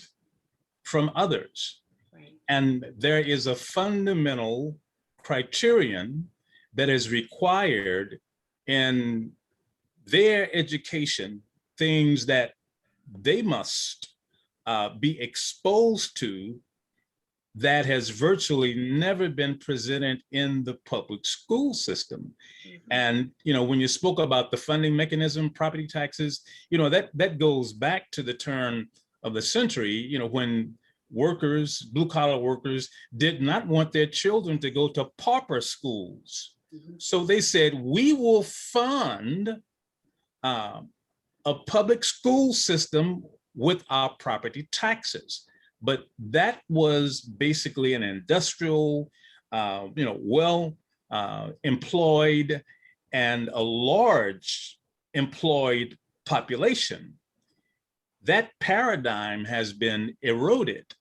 from others. Right. And there is a fundamental criterion that is required in their education, things that they must be exposed to that has virtually never been presented in the public school system. And, you know, when you spoke about the funding mechanism, property taxes, you know, that goes back to the turn of the century, you know, when workers, blue collar workers, did not want their children to go to pauper schools. So they said, we will fund a public school system with our property taxes. But that was basically an industrial, you know, well employed and a large employed population. That paradigm has been eroded.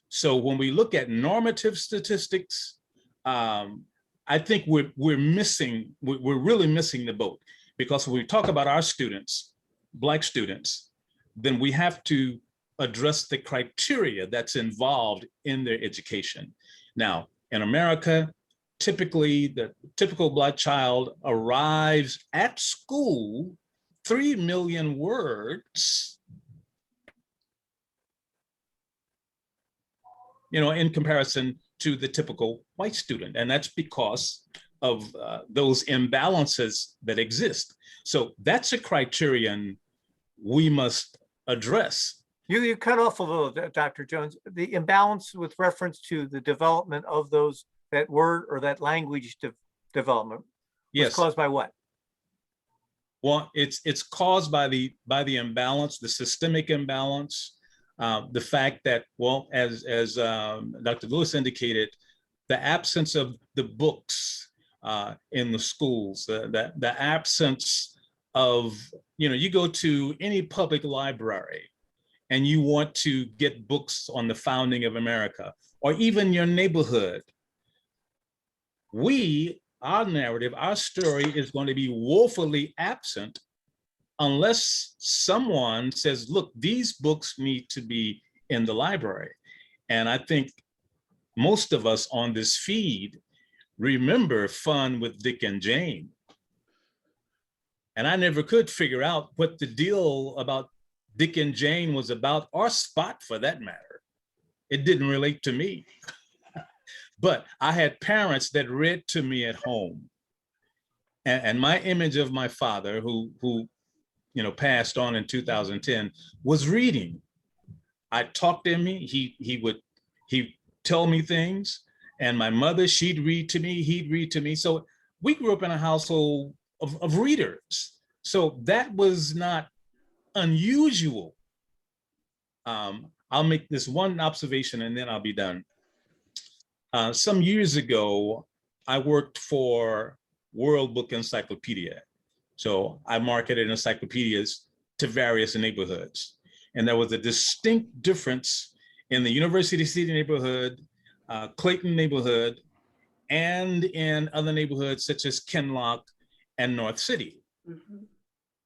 So when we look at normative statistics, I think we're really missing the boat, because when we talk about our students, Black students, then we have to address the criteria that's involved in their education. Now, in America, typically the typical Black child arrives at school 3 million words, you know, in comparison to the typical white student. And that's because of those imbalances that exist. So that's a criterion we must address. You cut off a little, Dr. Jones. The imbalance with reference to the development of that word or that language development was Yes. caused by what? Well, it's caused by the imbalance, the systemic imbalance, the fact that, well, as Dr. Lewis indicated, the absence of the books in the schools, the absence of, you know, you go to any public library and you want to get books on the founding of America, or even your neighborhood. Our narrative, our story is going to be woefully absent unless someone says, look, these books need to be in the library. And I think most of us on this feed remember Fun with Dick and Jane. And I never could figure out what the deal about Dick and Jane was about, or Spot for that matter. It didn't relate to me. But I had parents that read to me at home. And my image of my father, who passed on in 2010, was reading. I talked to him, he'd tell me things, and my mother, she'd read to me, he'd read to me. So we grew up in a household of readers. So that was not unusual. I'll make this one observation and then I'll be done. Some years ago, I worked for World Book Encyclopedia. So I marketed encyclopedias to various neighborhoods. And there was a distinct difference in the University City neighborhood, Clayton neighborhood, and in other neighborhoods such as Kenlock and North City. Mhm.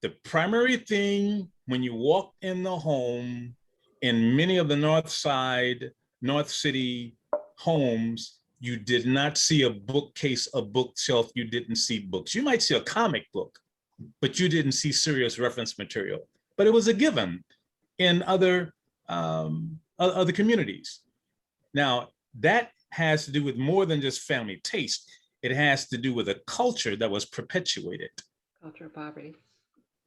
The primary thing when you walk in the home in many of the North Side, North City homes, you did not see a bookcase, a bookshelf, you didn't see books. You might see a comic book, but you didn't see serious reference material. But it was a given in other communities. Now, that has to do with more than just family taste. It has to do with a culture that was perpetuated. Culture of poverty.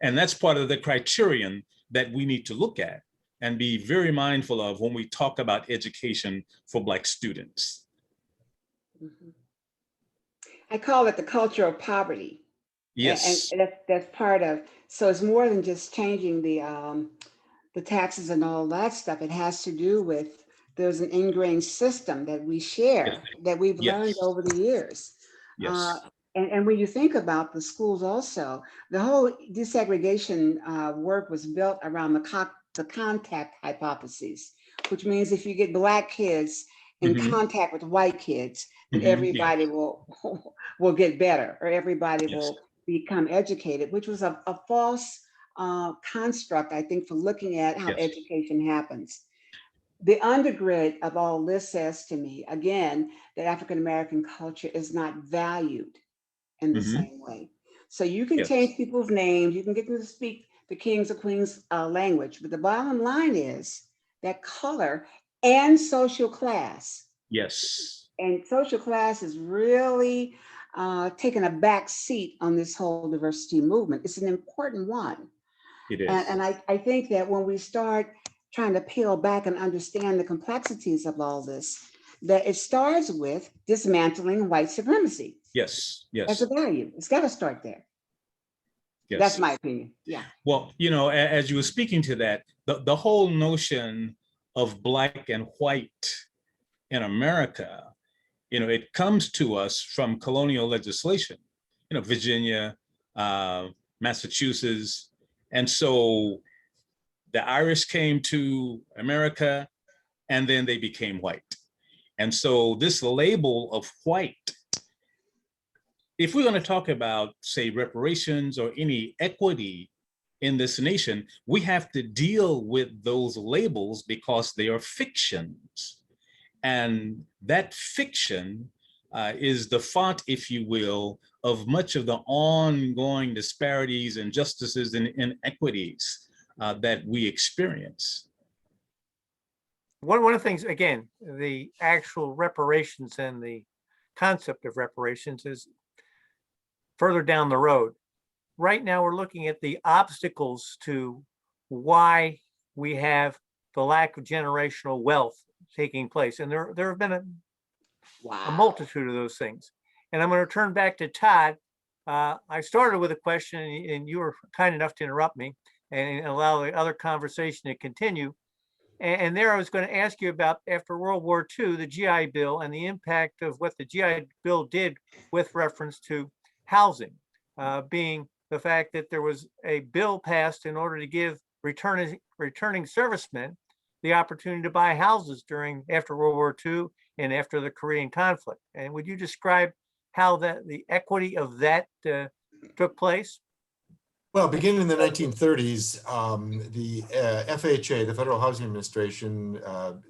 And that's part of the criterion that we need to look at and be very mindful of when we talk about education for Black students. Mhm. I call it the culture of poverty. Yes. And that's part of, so it's more than just changing the taxes and all that stuff. It has to do with, there's an ingrained system that we share, that we've learned Yes. over the years. Yes. And when you think about the schools also, the whole desegregation work was built around the contact hypothesis, which means if you get Black kids in Mhm. contact with white kids, then Mhm. Yeah. everybody will get better, or everybody Yes. will become educated, which was a false construct, I think, for looking at how Yes. education happens. The undergird of all this says to me, again, that African-American culture is not valued in the Mhm. same way. So you can Yes. change people's names, you can get them to speak the kings or queens language, but the bottom line is that color and social class. Yes. And social class is really taking a back seat on this whole diversity movement. It's an important one. It is. And I think that when we start trying to peel back and understand the complexities of all this, that it starts with dismantling white supremacy Yes. as Yes. a value. It's got to start there. Yes. That's my opinion. Yeah. Well, as you were speaking to that, the whole notion of Black and white in America, it comes to us from colonial legislation, Virginia, Massachusetts. And so the Irish came to America and then they became white. And so this label of white, if we're going to talk about, say, reparations or any equity in this nation, we have to deal with those labels because they are fictions. And that fiction is the font, if you will, of much of the ongoing disparities, injustices, and inequities that we experience. One of the things, again, the actual reparations and the concept of reparations is further down the road. Right now, we're looking at the obstacles to why we have the lack of generational wealth taking place. And there have been a multitude of those things. And I'm going to turn back to Todd. I started with a question and you were kind enough to interrupt me and allow the other conversation to continue. And there I was going to ask you about, after World War II, the GI Bill and the impact of what the GI Bill did with reference to housing, being the fact that there was a bill passed in order to give returning servicemen the opportunity to buy houses after World War II and after the Korean conflict. And would you describe how the equity of that took place? Well, beginning in the 1930s, the FHA, the Federal Housing Administration,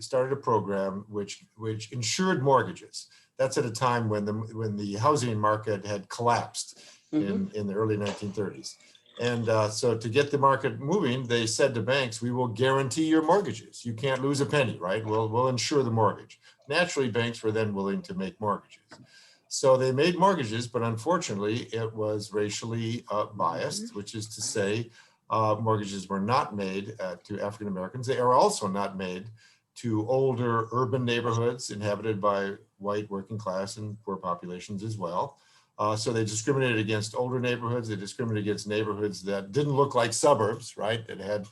started a program which insured mortgages. That's at a time when the housing market had collapsed in the early 1930s. And so to get the market moving, they said to banks, we will guarantee your mortgages. You can't lose a penny, right? We'll insure the mortgage. Naturally, banks were then willing to make mortgages. So they made mortgages, but unfortunately, it was racially biased, which is to say, mortgages were not made to African Americans. They are also not made to older urban neighborhoods inhabited by white working class and poor populations as well. So they discriminated against older neighborhoods. They discriminated against neighborhoods that didn't look like suburbs, right? That had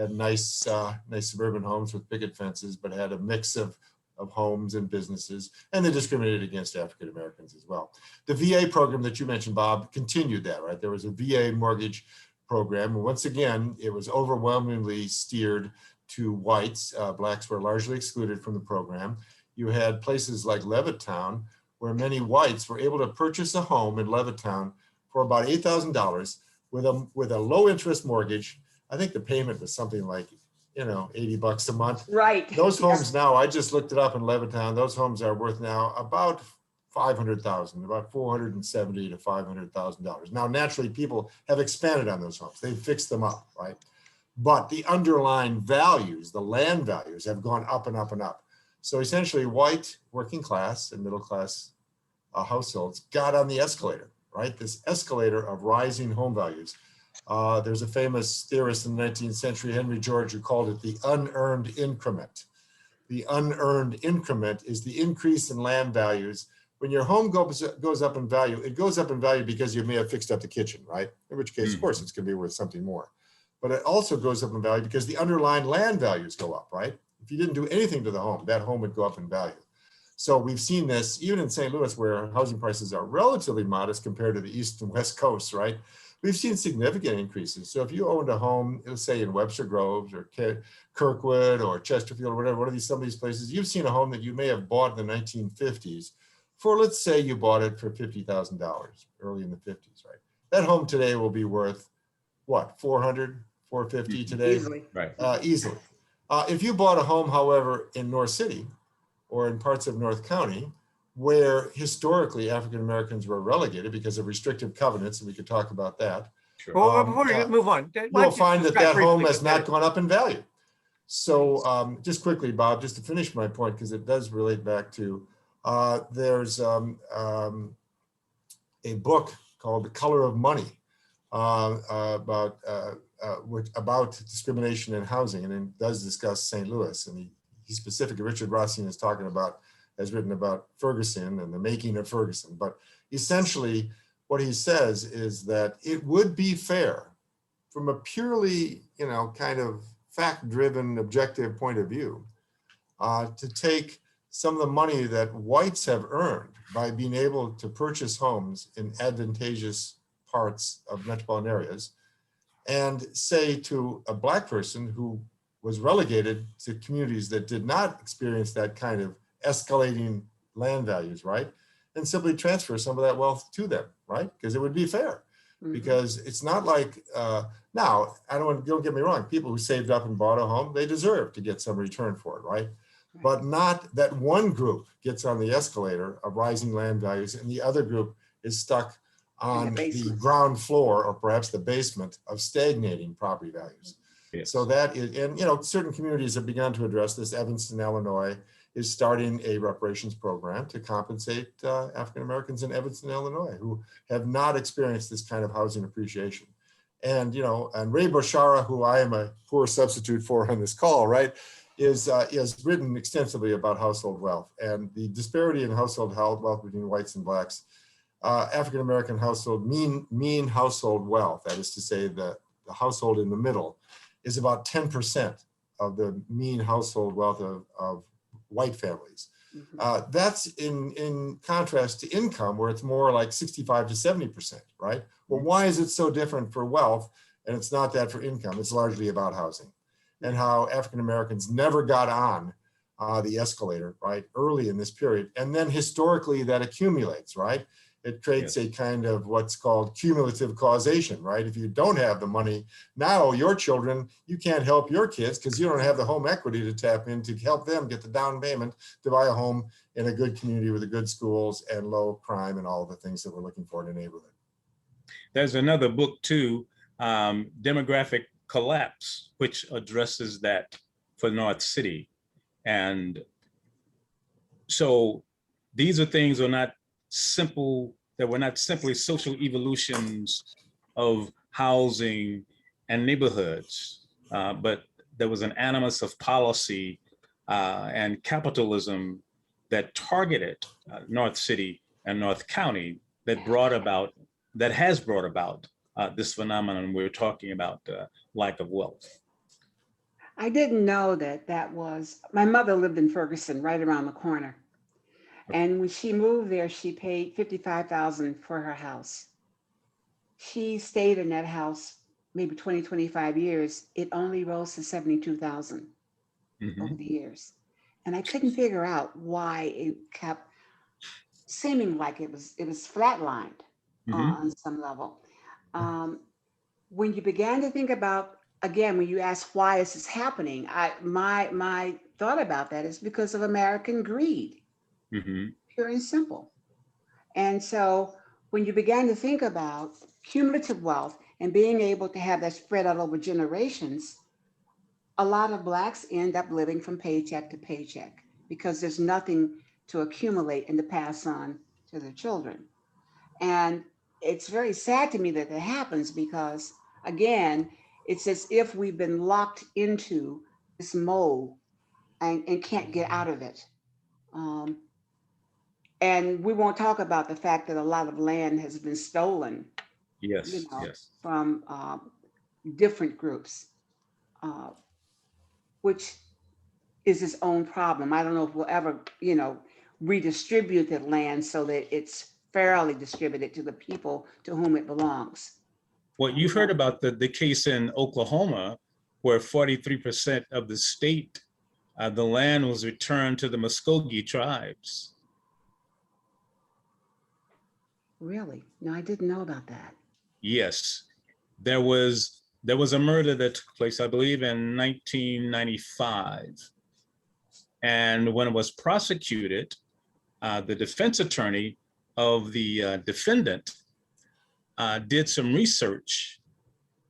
nice, nice suburban homes with picket fences, but had a mix of homes and businesses. And they discriminated against African Americans as well. The VA program that you mentioned, Bob, continued that, right? There was a VA mortgage program. And once again, it was overwhelmingly steered to whites. Blacks were largely excluded from the program. You had places like Levittown, where many whites were able to purchase a home in Levittown for about $8,000 with a low interest mortgage. I think the payment was something like, $80 a month. Right. Those homes now, I just looked it up in Levittown, those homes are worth now about $500,000, about $470,000 to $500,000. Now, naturally, people have expanded on those homes. They've fixed them up, right? But the underlying values, the land values, have gone up and up and up. So essentially, white working class and middle class households got on the escalator, right? This escalator of rising home values. There's a famous theorist in the 19th century, Henry George, who called it the unearned increment. The unearned increment is the increase in land values. When your home goes up in value, it goes up in value because you may have fixed up the kitchen, right? In which case, of course, it's going to be worth something more. But it also goes up in value because the underlying land values go up, right? If you didn't do anything to the home, that home would go up in value. So we've seen this even in St. Louis, where housing prices are relatively modest compared to the East and West Coasts, right? We've seen significant increases. So if you owned a home, let's say in Webster Groves or Kirkwood or Chesterfield or whatever, some of these places, you've seen a home that you may have bought in the 1950s for, let's say you bought it for $50,000 early in the 50s, right? That home today will be worth what, 400, 450 today? Easily. Right. Easily. If you bought a home, however, in North City or in parts of North County, where historically African Americans were relegated because of restrictive covenants, and we could talk about that. Sure. Well, before you move on, You'll find that that home has not gone. gone up in value. So just quickly, Bob, just to finish my point, because it does relate back to, there's a book called The Color of Money about discrimination in housing, and it does discuss St. Louis. And he specifically, Richard Rothstein is talking about, has written about Ferguson and the making of Ferguson. But essentially what he says is that it would be fair from a purely, kind of fact-driven, objective point of view, to take some of the money that whites have earned by being able to purchase homes in advantageous parts of metropolitan areas and say to a Black person who was relegated to communities that did not experience that kind of escalating land values, right? And simply transfer some of that wealth to them, right? Because it would be fair. Because it's not like, now, don't get me wrong, people who saved up and bought a home, they deserve to get some return for it, right? But not that one group gets on the escalator of rising land values and the other group is stuck on the ground floor or perhaps the basement of stagnating property values. Yes. So that is, and certain communities have begun to address this. Evanston, Illinois is starting a reparations program to compensate African Americans in Evanston, Illinois, who have not experienced this kind of housing appreciation. And and Ray Boshara, who I am a poor substitute for on this call, right, is written extensively about household wealth and the disparity in household wealth between whites and Blacks. African American household mean household wealth, that is to say the household in the middle, is about 10% of the mean household wealth of white families. That's in contrast to income, where it's more like 65 to 70%, right? Well, why is it so different for wealth and it's not that for income? It's largely about housing and how African Americans never got on the escalator, right, early in this period. And then historically that accumulates, right? It creates a kind of what's called cumulative causation, right? If you don't have the money, now your children, you can't help your kids because you don't have the home equity to tap in to help them get the down payment to buy a home in a good community with the good schools and low crime and all the things that we're looking for in a neighborhood. There's another book too demographic collapse, which addresses that for North City. And so these are things that were not simply social evolutions of housing and neighborhoods, but there was an animus of policy and capitalism that targeted North City and North County that has brought about this phenomenon we're talking about, lack of wealth. I didn't know that was, my mother lived in Ferguson, right around the corner. And when she moved there, she paid $55,000 for her house. She stayed in that house maybe 20, 25 years. It only rose to 72,000 over the years. And I couldn't figure out why it kept seeming like it was flatlined on some level. When you began to think about, again, when you ask why is this happening, my thought about that is because of American greed, pure and simple. And so when you began to think about cumulative wealth and being able to have that spread out over generations, a lot of Blacks end up living from paycheck to paycheck because there's nothing to accumulate and to pass on to their children. And it's very sad to me that that happens because, again, it's as if we've been locked into this mold and can't get out of it. And we won't talk about the fact that a lot of land has been stolen, Yes, from different groups, which is its own problem. I don't know if we'll ever, redistribute that land so that it's fairly distributed to the people to whom it belongs. Well, you've heard about the case in Oklahoma where 43% of the state, the land was returned to the Muskogee tribes. Really? No, I didn't know about that. Yes, there was a murder that took place, I believe, in 1995. And when it was prosecuted, the defense attorney of the defendant did some research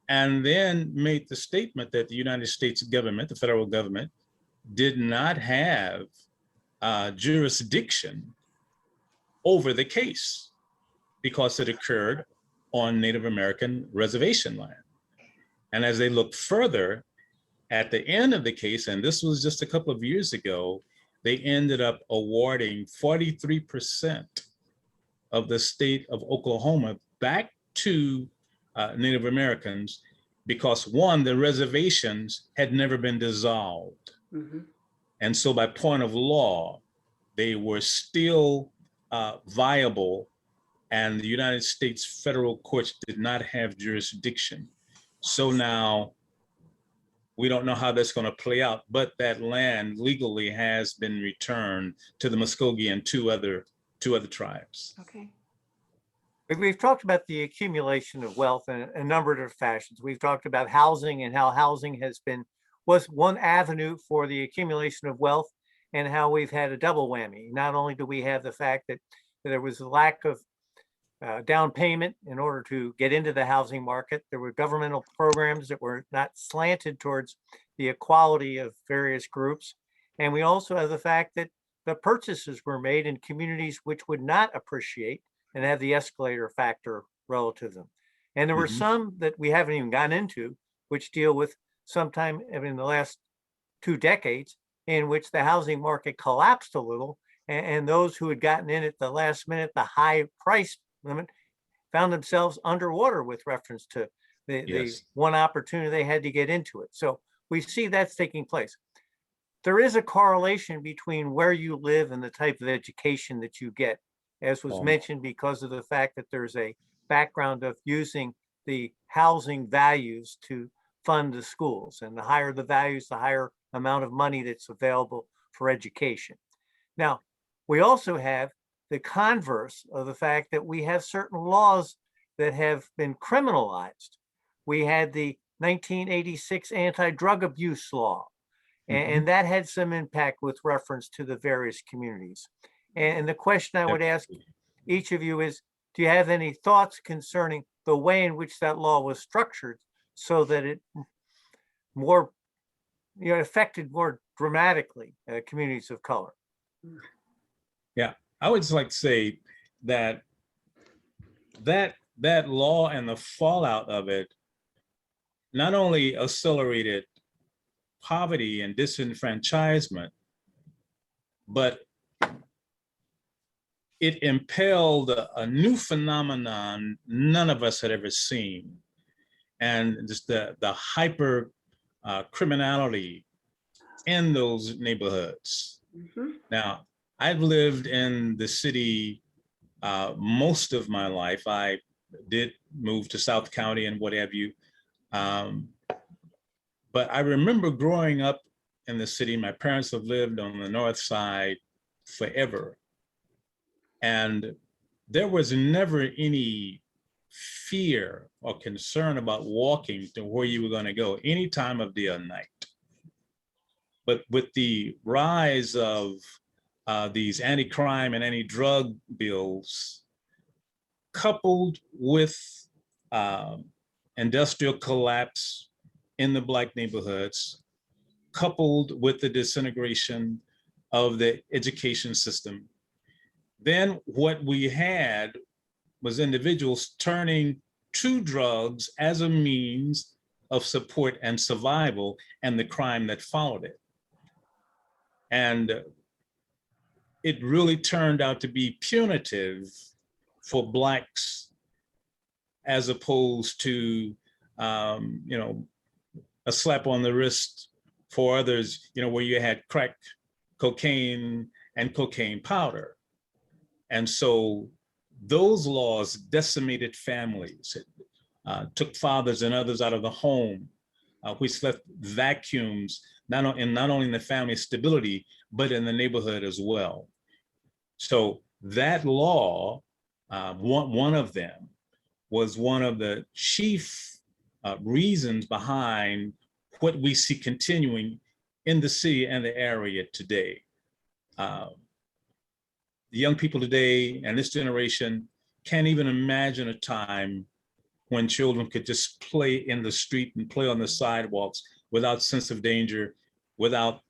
and then made the statement that the United States government, the federal government, did not have jurisdiction over the case because it occurred on Native American reservation land. And as they looked further at the end of the case, and this was just a couple of years ago, they ended up awarding 43% of the state of Oklahoma back to Native Americans because, one, the reservations had never been dissolved. And so by point of law, they were still viable, and the United States federal courts did not have jurisdiction. So now we don't know how that's going to play out, but that land legally has been returned to the Muskogee and two other tribes. Okay. We've talked about the accumulation of wealth in a number of different fashions. We've talked about housing and how housing was one avenue for the accumulation of wealth, and how we've had a double whammy. Not only do we have the fact that there was a lack of down payment in order to get into the housing market, there were governmental programs that were not slanted towards the equality of various groups. And we also have the fact that the purchases were made in communities which would not appreciate and have the escalator factor relative to them. And there were some that we haven't even gotten into, which deal with sometime in the last 2 decades in which the housing market collapsed a little, and those who had gotten in at the last minute, the high price limit, found themselves underwater with reference to the one opportunity they had to get into it. So we see that's taking place. There is a correlation between where you live and the type of education that you get, as was mentioned, because of the fact that there's a background of using the housing values to fund the schools. And the higher the values, the higher amount of money that's available for education. Now, we also have the converse of the fact that we have certain laws that have been criminalized. We had the 1986 anti-drug abuse law, and that had some impact with reference to the various communities. And the question I would ask each of you is, do you have any thoughts concerning the way in which that law was structured so that it more, affected more dramatically communities of color. Yeah, I would just like to say that that law and the fallout of it not only accelerated poverty and disenfranchisement, but it impelled a new phenomenon none of us had ever seen. And just the hyper criminality in those neighborhoods. Now, I've lived in the city most of my life. I did move to South County and what have you. But I remember growing up in the city. My parents have lived on the north side forever. And there was never any fear or concern about walking to where you were going to go any time of day or night. But with the rise of these anti-crime and anti-drug bills, coupled with industrial collapse in the Black neighborhoods, coupled with the disintegration of the education system, then what we had was individuals turning to drugs as a means of support and survival, and the crime that followed it. And it really turned out to be punitive for Blacks as opposed to, a slap on the wrist for others, where you had crack cocaine and cocaine powder. And so those laws decimated families. It took fathers and others out of the home, which left vacuums, not only in the family stability, but in the neighborhood as well. So that law, one of them, was one of the chief reasons behind what we see continuing in the city and the area today. The young people today and this generation can't even imagine a time when children could just play in the street and play on the sidewalks without sense of danger, without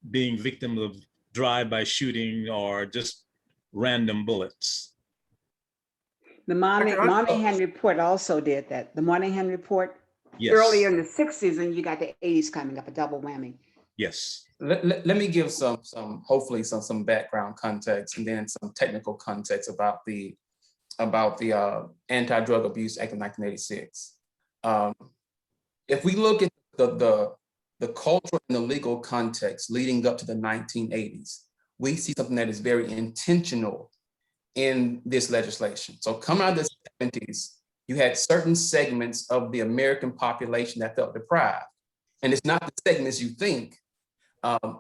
being victim of drive-by shooting or just random bullets. The Moynihan Report also did that. The Moynihan Report, Yes. earlier in the 60s, and you got the 80s coming up, a double whammy. Yes. Let me give hopefully some background context and then some technical context about the Anti-Drug Abuse Act of 1986. If we look at the cultural and the legal context leading up to the 1980s, we see something that is very intentional in this legislation. So coming out of the 70s, you had certain segments of the American population that felt deprived. And it's not the segments you think.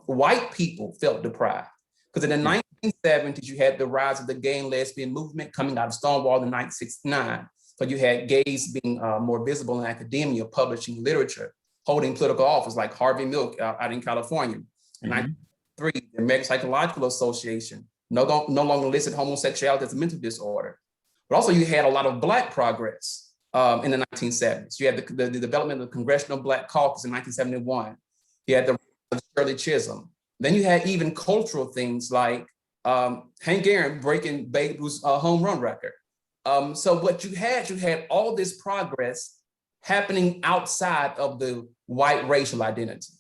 White people felt deprived. Because in the 1970s, you had the rise of the gay and lesbian movement coming out of Stonewall in 1969. So you had gays being more visible in academia, publishing literature, holding political office like Harvey Milk out in California. In 1993, the American Psychological Association no longer listed homosexuality as a mental disorder. But also you had a lot of Black progress in the 1970s. You had the development of the Congressional Black Caucus in 1971. You had the Shirley Chisholm. Then you had even cultural things like Hank Aaron breaking Babe Ruth's home run record. So what you had all this progress happening outside of the white racial identity.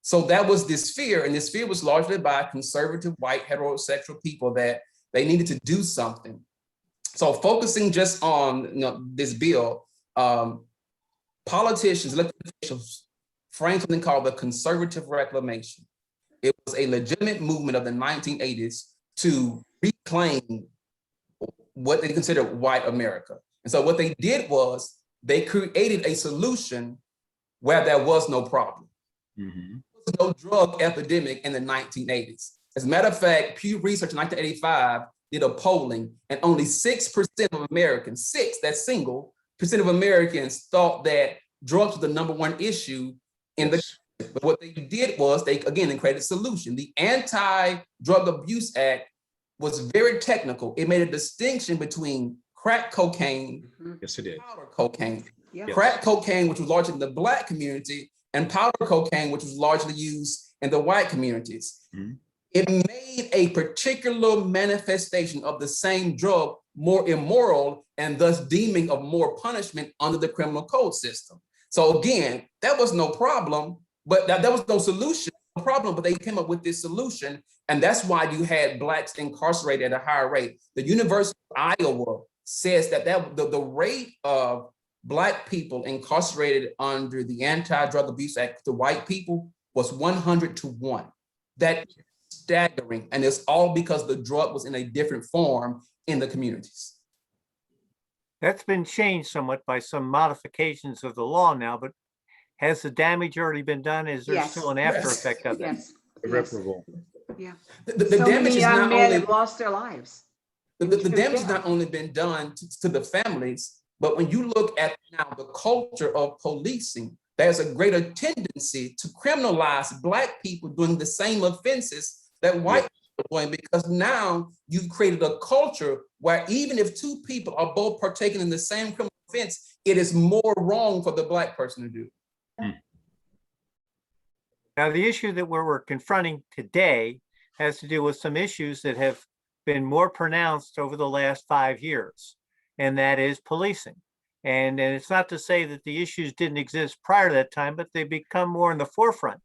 So that was this fear, and this fear was largely by conservative white heterosexual people that they needed to do something. So focusing just on this bill, politicians, elected officials, framed something called the conservative reclamation. It was a legitimate movement of the 1980s to reclaim what they considered white America. And so what they did was they created a solution where there was no problem. There was no drug epidemic in the 1980s. As a matter of fact, Pew Research in 1985 did a polling, and only 6% of Americans, that's single, percent of Americans thought that drugs were the #1 issue in the. But what they did was they created a solution. The Anti-Drug Abuse Act was very technical. It made a distinction between crack cocaine, Yes, it is. powder cocaine. Yeah. Crack cocaine, which was largely in the Black community, and powder cocaine, which was largely used in the white communities. Mhm. It made a particular manifestation of the same drug more immoral and thus deeming of more punishment under the criminal code system. So again, that was no problem, but that was no solution, no problem, but they came up with this solution. And that's why you had Blacks incarcerated at a higher rate. The University of Iowa says that the rate of Black people incarcerated under the Anti-Drug Abuse Act to white people was 100 to 1. That is staggering. And it's all because the drug was in a different form in the communities. That's been changed somewhat by some modifications of the law now, but has the damage already been done? Is there Yes. still an after Yes. effect of it? Yes. Irreparable. Yeah. The So damage many is young not men only have lost their lives. the damage has not only been done to the families, but when you look at now the culture of policing, there's a greater tendency to criminalize Black people doing the same offenses that white people are doing, because now you've created a culture where even if two people are both partaking in the same criminal offense, it is more wrong for the Black person to do. Now, the issue that we're confronting today has to do with some issues that have been more pronounced over the last 5 years, and that is policing. And it's not to say that the issues didn't exist prior to that time, but they become more in the forefront.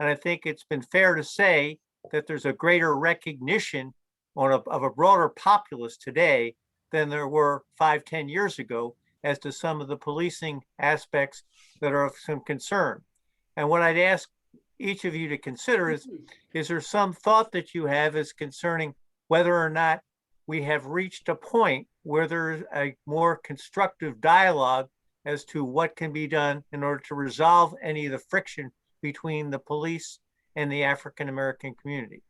And I think it's been fair to say that there's a greater recognition of a broader populace today than there were 5-10 years ago as to some of the policing aspects that are of some concern. And what I'd ask each of you to consider is there some thought that you have as concerning whether or not we have reached a point where there's a more constructive dialogue as to what can be done in order to resolve any of the friction between the police and the African-American community?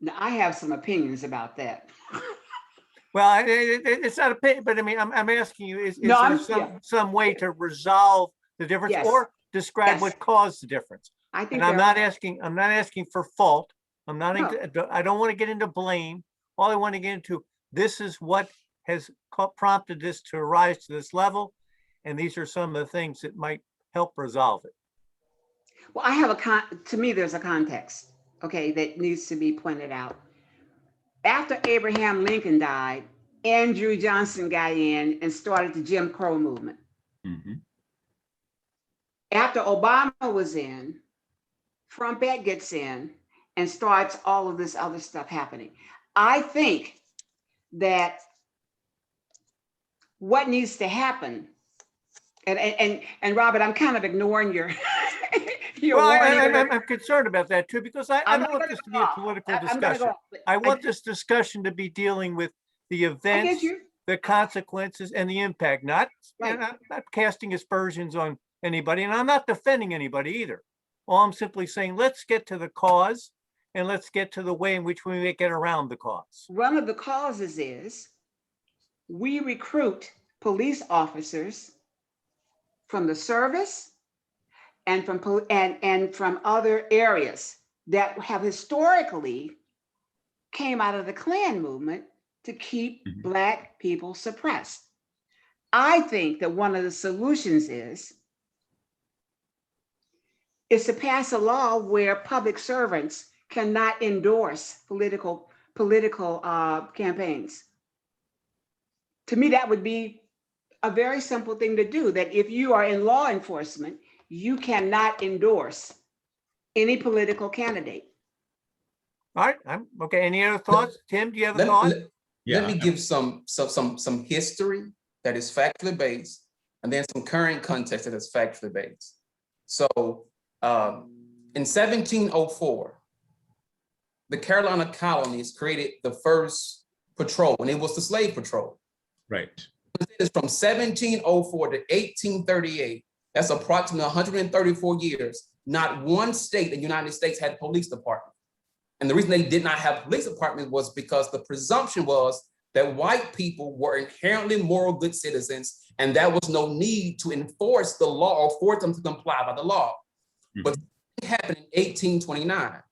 Now, I have some opinions about that. Well, it's not opinion, but I mean, I'm asking you, is No, there some way to resolve the difference Yes. or describe Yes. what caused the difference? I think And I'm there not asking for fault. I'm not, No. I don't want to get into blame. All I want to get into, this is what has prompted this to rise to this level. And these are some of the things that might help resolve it. Well, I have to me, there's a context, okay, that needs to be pointed out. After Abraham Lincoln died, Andrew Johnson got in and started the Jim Crow movement. Mhm. After Obama was in, Trumpette gets in and starts all of this other stuff happening. I think that what needs to happen, and Robert, I'm kind of ignoring your Well, warning. I'm concerned about that too, because I I'm don't not want gonna this to go be a off. political I'm gonna go discussion. off, but I want this discussion to be dealing with the I get events, you. the consequences, and the impact, not, Right. not casting aspersions on anybody. And I'm not defending anybody either. All I'm simply saying, let's get to the cause and let's get to the way in which we may get around the cause. One of the causes is we recruit police officers from the service and from other areas that have historically came out of the Klan movement to keep Mhm. Black people suppressed. I think that one of the solutions is to pass a law where public servants cannot endorse political campaigns. To me, that would be a very simple thing to do, that if you are in law enforcement, you cannot endorse any political candidate. All right, I'm okay. Any other thoughts? Tim, do you have a Let, thought? let- Yeah. let me give some history that is factually based, and then some current context that is factually based. So in 1704, the Carolina colonies created the first patrol, and it was the slave patrol. Right. It's from 1704 to 1838. That's approximately 134 years. Not one state in the United States had a police department. And the reason they did not have police departments was because the presumption was that white people were inherently moral good citizens, and there was no need to enforce the law or force them to comply by the law. Mhm. But it happened in 1829.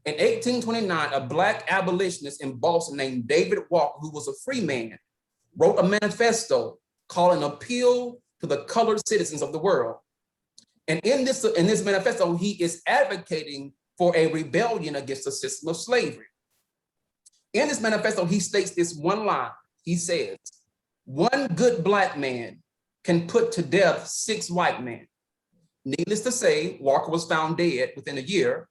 In 1829, a Black abolitionist in Boston named David Walker, who was a free man, wrote a manifesto called an appeal to the colored citizens of the world. And in this manifesto, he is advocating for a rebellion against the system of slavery. In this manifesto, he states this one line. He says, one good Black man can put to death 6 white men. Needless to say, Walker was found dead within a year,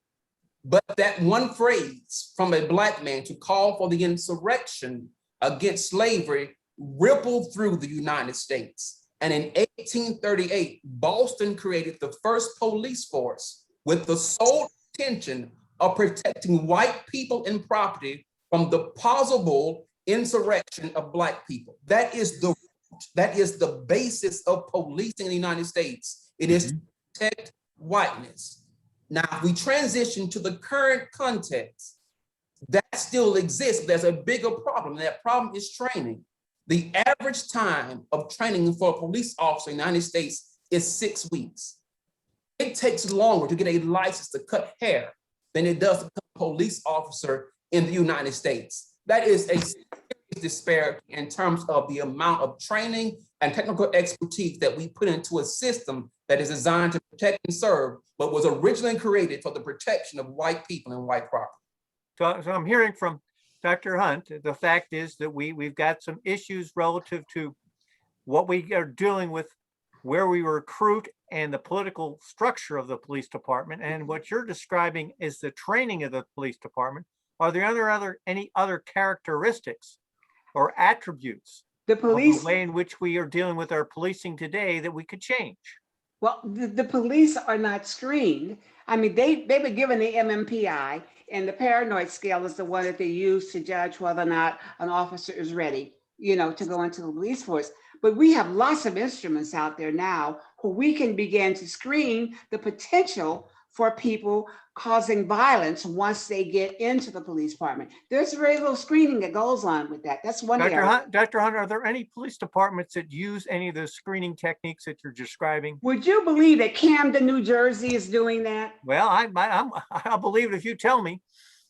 but that one phrase from a Black man to call for the insurrection against slavery rippled through the United States. And in 1838, Boston created the first police force with the sole intention of protecting white people and property from the possible insurrection of Black people. That is the basis of policing in the United States. It is to protect whiteness. Now, if we transition to the current context, that still exists. There's a bigger problem. That problem is training. The average time of training for a police officer in the United States is 6 weeks. It takes longer to get a license to cut hair than it does to become a police officer in the United States. That is a serious disparity in terms of the amount of training and technical expertise that we put into a system that is designed to protect and serve, but was originally created for the protection of white people and white property. So I'm hearing from Dr. Hunt, the fact is that we've got some issues relative to what we are dealing with, where we recruit and the political structure of the police department. And what you're describing is the training of the police department. Are there any other characteristics or attributes The police, of the way in which we are dealing with our policing today that we could change? well, the police are not screened. I mean, they've been given the MMPI, and the paranoid scale is the one that they use to judge whether or not an officer is ready, to go into the police force. But we have lots of instruments out there now where we can begin to screen the potential for people causing violence once they get into the police department. There's very little screening that goes on with that. That's one area. Dr. Hunt, are there any police departments that use any of the screening techniques that you're describing? Would you believe that Camden, New Jersey is doing that? Well, I'll believe it if you tell me.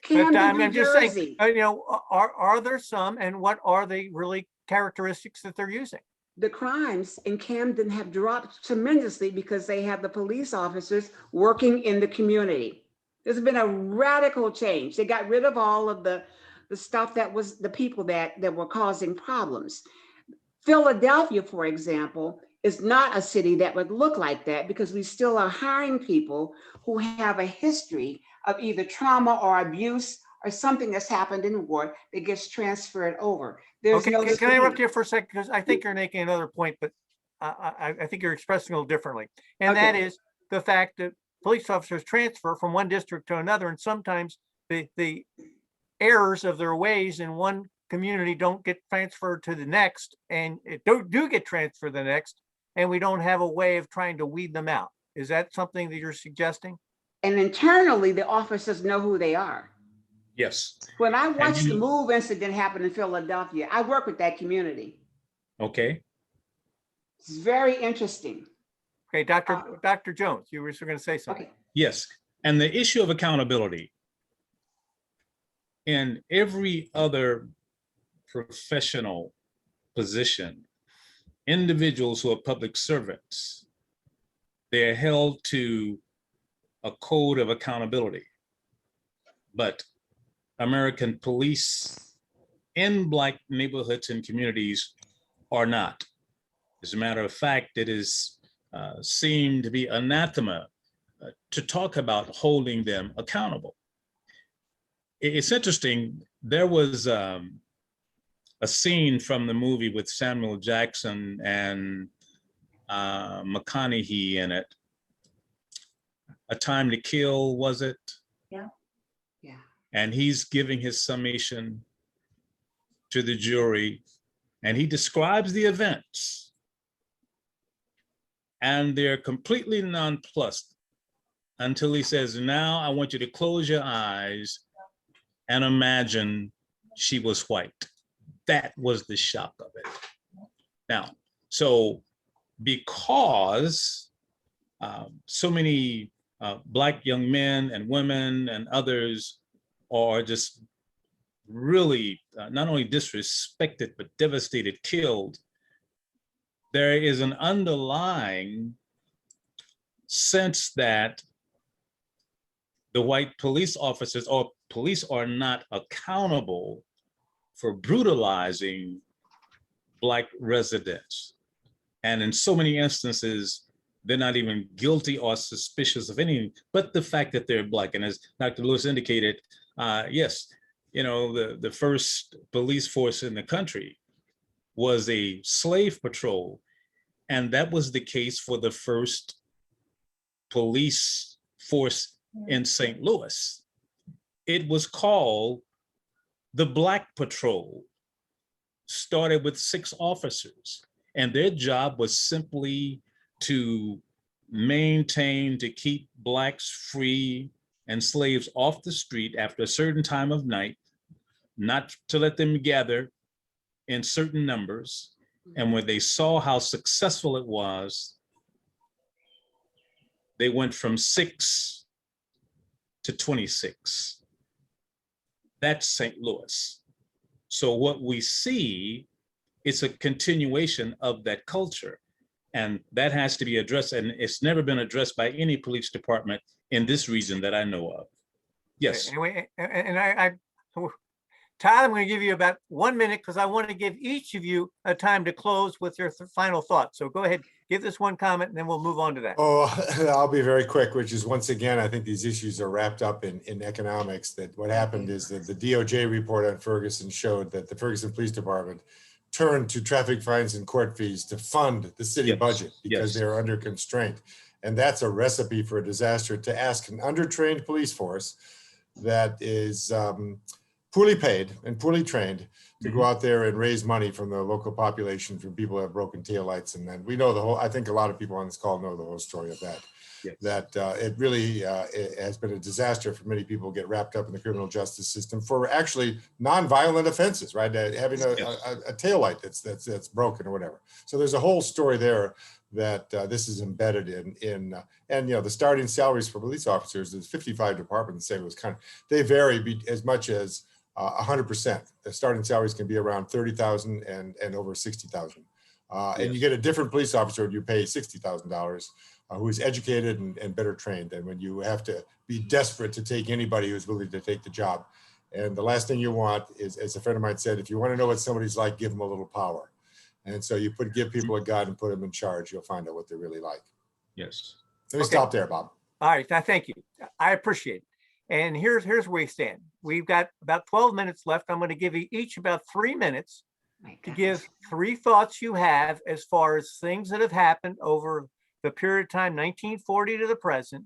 But Camden, I'm New just Jersey. saying, are there some, and what are the really characteristics that they're using? The crimes in Camden have dropped tremendously because they have the police officers working in the community. There's been a radical change. They got rid of all of the stuff that was the people that were causing problems. Philadelphia, for example, is not a city that would look like that because we still are hiring people who have a history of either trauma or abuse or something that's happened in war that gets transferred over. There's Okay, no can I interrupt you for a second? Because I think you're making another point, but I think you're expressing a little differently. And that is the fact that police officers transfer from one district to another, and sometimes the errors of their ways in one community don't get transferred to the next, and it do get transferred to the next, and we don't have a way of trying to weed them out. Is that something that you're suggesting? And internally, the officers know who they are. Yes. When I watched the MOVE incident happen in Philadelphia, I work with that community. Okay. It's very interesting. Okay, Dr. Jones, you were going to say something. Okay. Yes. And the issue of accountability. In every other professional position, individuals who are public servants, they're held to a code of accountability. But American police in Black neighborhoods and communities are not. As a matter of fact, it is seemed to be anathema to talk about holding them accountable. It's interesting, there was a scene from the movie with Samuel Jackson and McConaughey in it. A Time to Kill, was it? Yeah. Yeah. And he's giving his summation to the jury, and he describes the events, and they're completely nonplussed until he says, now I want you to close your eyes and imagine she was white. That was the shock of it. Now, so because so many Black young men and women and others are just really not only disrespected, but devastated, killed, there is an underlying sense that the white police officers or police are not accountable for brutalizing Black residents. And in so many instances, they're not even guilty or suspicious of anything, but the fact that they're Black. And as Dr. Lewis indicated, yes, you know, the first police force in the country was a slave patrol. And that was the case for the first police force in St. Louis. It was called the Black Patrol, started with 6 officers, and their job was simply to maintain, to keep Blacks free and slaves off the street after a certain time of night, not to let them gather in certain numbers. And when they saw how successful it was, they went from 6 to 26. That's St. Louis. So what we see is a continuation of that culture. And that has to be addressed. And it's never been addressed by any police department in this region that I know of. Yes. Anyway, and Todd, I'm going to give you about 1 minute because I want to give each of you a time to close with your final thoughts. So go ahead, give this one comment and then we'll move on to that. Oh, I'll be very quick, which is, once again, I think these issues are wrapped up in economics. That what happened is that the DOJ report on Ferguson showed that the Ferguson Police Department turned to traffic fines and court fees to fund the city Yes, budget because yes. they are under constraint. And that's a recipe for a disaster, to ask an undertrained police force that is poorly paid and poorly trained to go out there and raise money from the local population, from people who have broken taillights. And then we know the whole, I think a lot of people on this call know the whole story of that. Yes. That it really it has been a disaster for many people who get wrapped up in the criminal justice system for actually non-violent offenses, right? Having a taillight that's broken or whatever. So there's a whole story there that this is embedded in and you know, the starting salaries for police officers, there's 55 departments in St. Louis County. They vary as much as 100%. The starting salaries can be around 30,000 and over 60,000. And you get a different police officer when you pay $60,000 who is educated and better trained than when you have to be desperate to take anybody who's willing to take the job. And the last thing you want is, as a friend of mine said, if you want to know what somebody's like, give them a little power. And so you give people a gun and put them in charge, you'll find out what they're really like. Yes. Let me stop there, Bob. All right, thank you. I appreciate it. And here's where we stand. We've got about 12 minutes left. I'm going to give you each about 3 minutes to give 3 thoughts you have as far as things that have happened over the period of time 1940 to the present.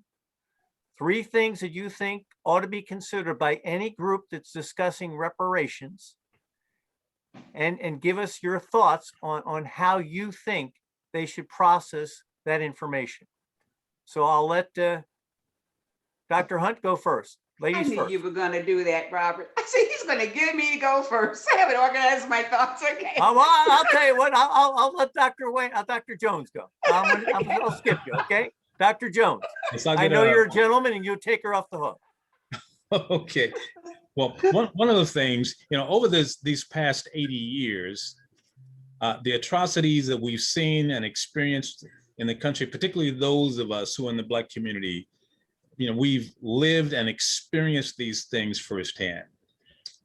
3 things that you think ought to be considered by any group that's discussing reparations. And give us your thoughts on how you think they should process that information. So I'll let Dr. Hunt go first. I Ladies knew first. you were going to do that, Robert. I said, he's going to give me to go first. I haven't organized my thoughts. Okay. Well, I'll tell you what, I'll let Dr. Jones go. I'll skip you, okay? Dr. Jones, I know you're a gentleman and you'll take her off the hook. Okay. Well, one of the things, you know, over these past 80 years, the atrocities that we've seen and experienced in the country, particularly those of us who are in the Black community, you know, we've lived and experienced these things firsthand.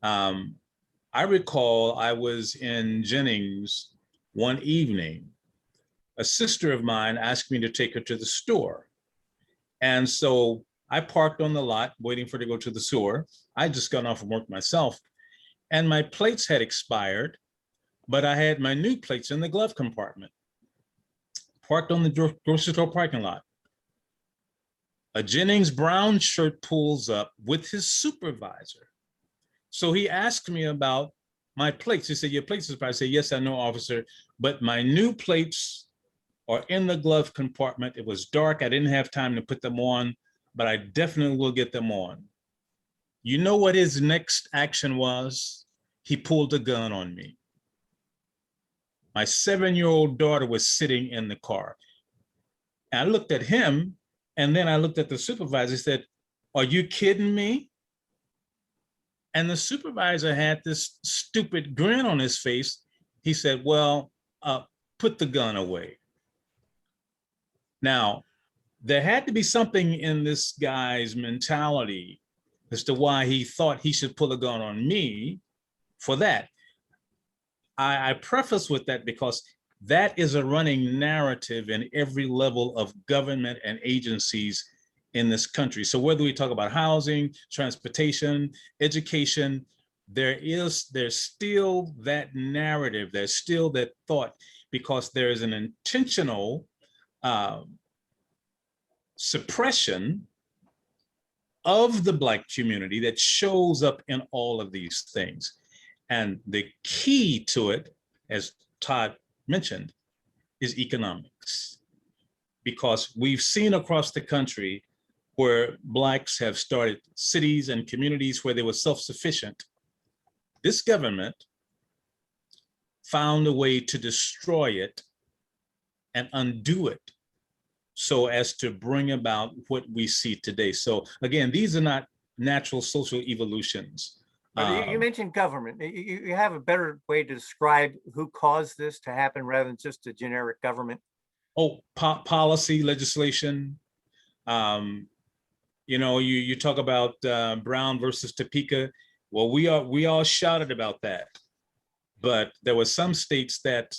I recall I was in Jennings one evening. A sister of mine asked me to take her to the store. And so I parked on the lot waiting for her to go to the store. I just got off from work myself, and my plates had expired, but I had my new plates in the glove compartment. Parked on the grocery store parking lot. A Jennings brown shirt pulls up with his supervisor. So he asked me about my plates. He said, "Your plates are expired." I said, "Yes, I know, officer, but my new plates are in the glove compartment. It was dark. I didn't have time to put them on, but I definitely will get them on." You know what his next action was? He pulled a gun on me. My 7-year-old daughter was sitting in the car. And I looked at him, and then I looked at the supervisor and said, "Are you kidding me?" And the supervisor had this stupid grin on his face. He said, well, put the gun away. Now, there had to be something in this guy's mentality as to why he thought he should pull a gun on me for that. I preface with that because that is a running narrative in every level of government and agencies in this country. So whether we talk about housing, transportation, education, there's still that narrative, there's still that thought, because there is an intentional suppression of the Black community that shows up in all of these things. And the key to it, as Todd mentioned, is economics. Because we've seen across the country where Blacks have started cities and communities where they were self-sufficient. This government found a way to destroy it and undo it so as to bring about what we see today. So again, these are not natural social evolutions. But you mentioned government. You have a better way to describe who caused this to happen rather than just a generic government? Policy, legislation. You know, you talk about Brown versus Topeka. Well, we all shouted about that, but there were some states that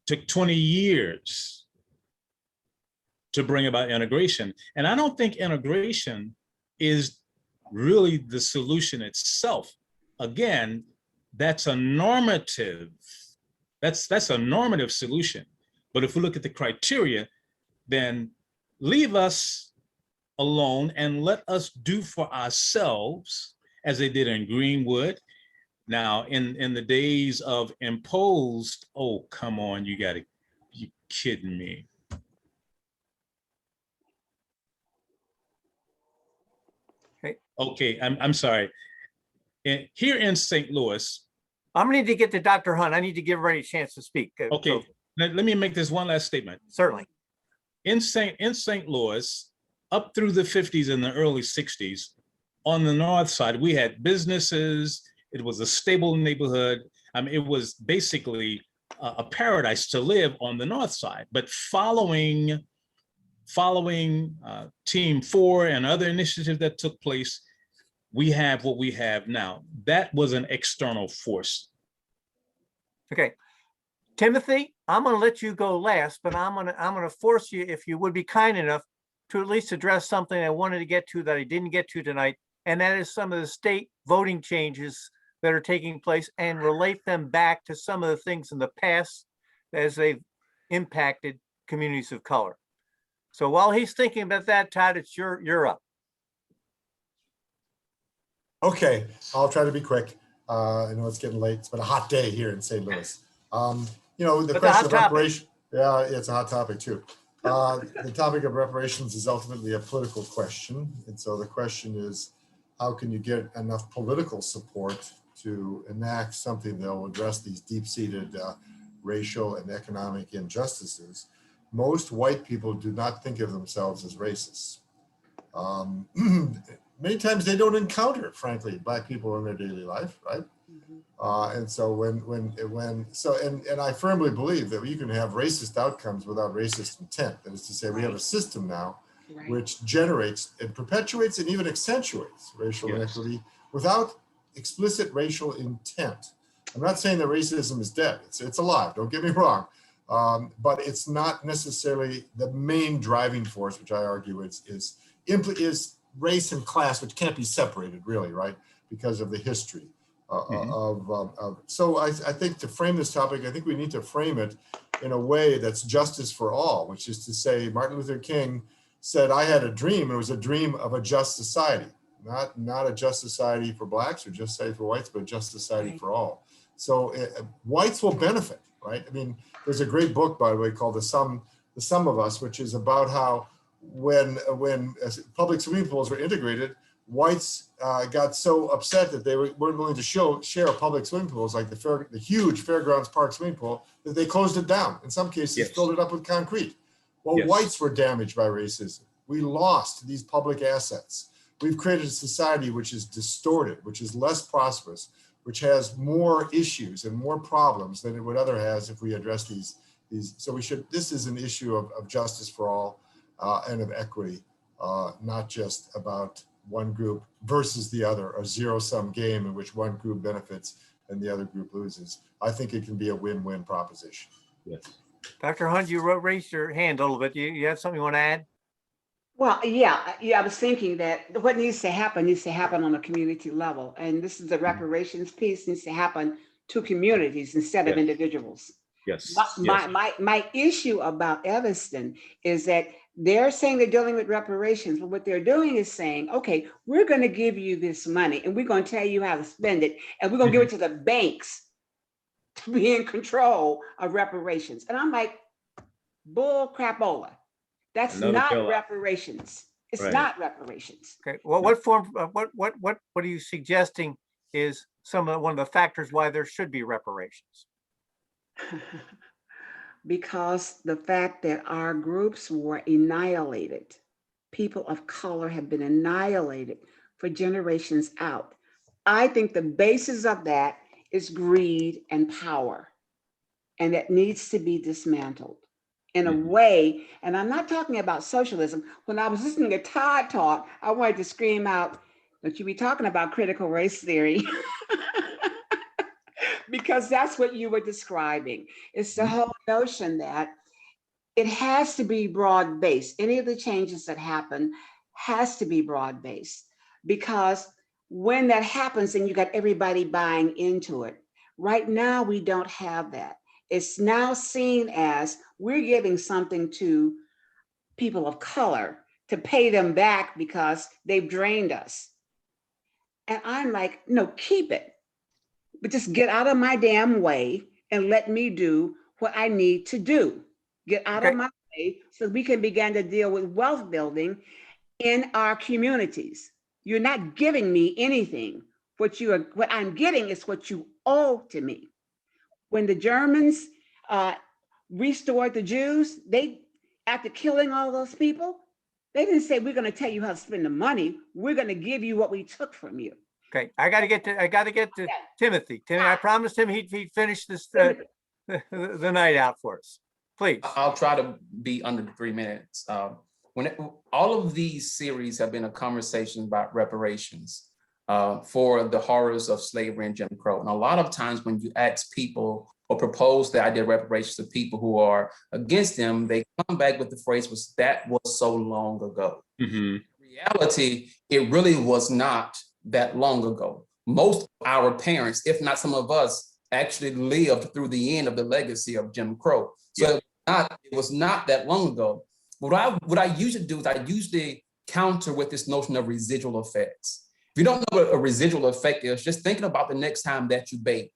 took 20 years to bring about integration. And I don't think integration is really the solution itself. Again, that's a normative solution. But if we look at the criteria, then leave us alone and let us do for ourselves as they did in Greenwood. Now, in the days of imposed, oh, come on, you kidding me. Okay, I'm sorry. Here in St. Louis. I'm gonna need to get to Dr. Hunt. I need to give everybody a chance to speak. Okay, So, let me make this one last statement. certainly. In St. Louis, up through the 50s and the early 60s, on the north side, we had businesses. It was a stable neighborhood. I mean, it was basically a paradise to live on the north side. But following Team 4 and other initiatives that took place, we have what we have now. That was an external force. Okay. Timothy, I'm gonna let you go last, but I'm gonna force you, if you would be kind enough, to at least address something I wanted to get to that I didn't get to tonight, and that is some of the state voting changes that are taking place and relate them back to some of the things in the past as they've impacted communities of color. So while he's thinking about that, Todd, you're up. Okay, I'll try to be quick. I know it's getting late. It's been a hot day here in St. Louis. You know, the That's a question hot of topic. reparation. Yeah, it's a hot topic too. The topic of reparations is ultimately a political question. And so the question is, how can you get enough political support to enact something that will address these deep-seated racial and economic injustices? Most white people do not think of themselves as racists. Many times they don't encounter, frankly, Black people in their daily life, right? And so and I firmly believe that you can have racist outcomes without racist intent. That is to say, we have a system now which generates and perpetuates and even accentuates racial inequity without explicit racial intent. I'm not saying that racism is dead. It's alive, don't get me wrong. But it's not necessarily the main driving force, which I argue is race and class, which can't be separated really, right? Because of the history so I think to frame this topic, I think we need to frame it in a way that's justice for all, which is to say Martin Luther King said, I had a dream. It was a dream of a just society, not a just society for Blacks or just society for whites, but a just society for all. So whites will benefit, right? I mean, there's a great book, by the way, called The Sum of Us, which is about how when public swimming pools were integrated, whites got so upset that they weren't willing to share public swimming pools like the huge Fairgrounds Park swimming pool, that they closed it down. In some cases, filled it up with concrete. Well, whites were damaged by racism. We lost these public assets. we've created a society which is distorted, which is less prosperous, which has more issues and more problems than it would other has if we address these. So this is an issue of justice for all and of equity, not just about one group versus the other, a zero-sum game in which one group benefits and the other group loses. I think it can be a win-win proposition. Yes. Dr. Hunt, you raised your hand a little bit. You have something you want to add? Well, yeah, I was thinking that what needs to happen on a community level. And this is the reparations piece needs to happen to communities instead of Yes. individuals. Yes. My issue about Evanston is that they're saying they're dealing with reparations, but what they're doing is saying, okay, we're going to give you this money and we're going to tell you how to spend it, and we're going to give it to the banks to be in control of reparations. And I'm like, bull crapola. That's Another not bailout. reparations. It's Right. not reparations. Okay. Well, what form? What are you suggesting is one of the factors why there should be reparations? Because the fact that our groups were annihilated, people of color have been annihilated for generations out. I think the basis of that is greed and power, and that needs to be dismantled in a way. And I'm not talking about socialism. When I was listening to Todd talk, I wanted to scream out, don't you be talking about critical race theory. Because that's what you were describing. It's the whole notion that it has to be broad-based. Any of the changes that happen has to be broad-based, because when that happens, then you got everybody buying into it. Right now, we don't have that. It's now seen as we're giving something to people of color to pay them back because they've drained us. And I'm like, no, keep it. But just get out of my damn way and let me do what I need to do. Get out of my way so we can begin to deal with wealth building in our communities. You're not giving me anything. What I'm getting is what you owe to me. When the Germans restored the Jews, after killing all those people, they didn't say, we're going to tell you how to spend the money. We're going to give you what we took from you. Okay, I got to get to Timothy. I promised him he'd finish this the night out for us. Please. I'll try to be under the 3 minutes. All of these series have been a conversation about reparations for the horrors of slavery and Jim Crow. And a lot of times when you ask people or propose the idea of reparations to people who are against them, they come back with the phrase, that was so long ago. In reality, it really was not that long ago. Most of our parents, if not some of us, actually lived through the end of the legacy of Jim Crow. So it was not that long ago. What I usually do is I usually counter with this notion of residual effects. If you don't know what a residual effect is, just thinking about the next time that you bake.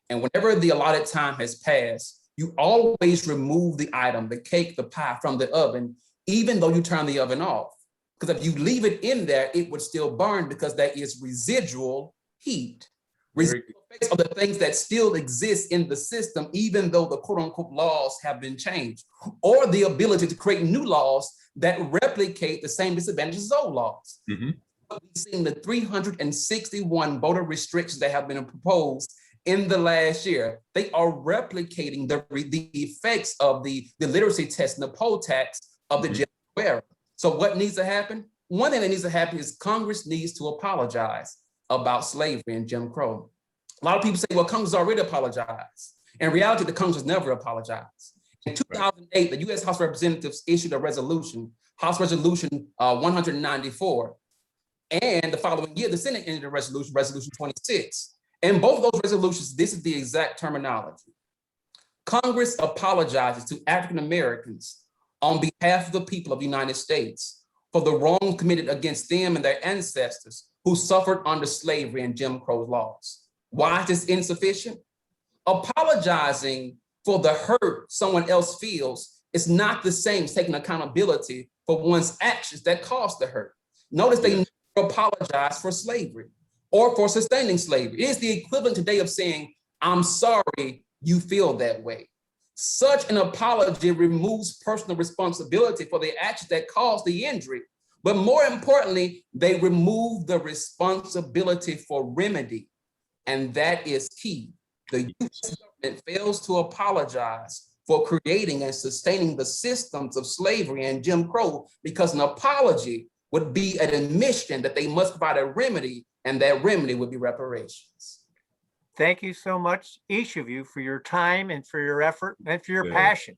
And whenever the allotted time has passed, you always remove the item, the cake, the pie from the oven, even though you turn the oven off. Because if you leave it in there, it would still burn because there is residual heat. Residual effects are the things that still exist in the system, even though the quote unquote laws have been changed, or the ability to create new laws that replicate the same disadvantages as old laws. We've seen the 361 voter restrictions that have been proposed in the last year. They are replicating the effects of the literacy test and the poll tax of the Jim Crow era. So what needs to happen? One thing that needs to happen is Congress needs to apologize about slavery and Jim Crow. A lot of people say, well, Congress already apologized. In reality, the Congress never apologized. In 2008, the U.S. House of Representatives issued a resolution, House Resolution 194. And the following year, the Senate entered a resolution, Resolution 26. In both of those resolutions, this is the exact terminology. Congress apologizes to African Americans on behalf of the people of the United States for the wrong committed against them and their ancestors who suffered under slavery and Jim Crow laws. Why is this insufficient? Apologizing for the hurt someone else feels is not the same as taking accountability for one's actions that caused the hurt. Notice they never apologize for slavery or for sustaining slavery. It is the equivalent today of saying, I'm sorry you feel that way. Such an apology removes personal responsibility for the actions that caused the injury, But more importantly, they remove the responsibility for remedy. And that is key. The US government fails to apologize for creating and sustaining the systems of slavery and Jim Crow, because an apology would be an admission that they must provide a remedy, and that remedy would be reparations. Thank you so much, each of you, for your time and for your effort and for your Good. passion.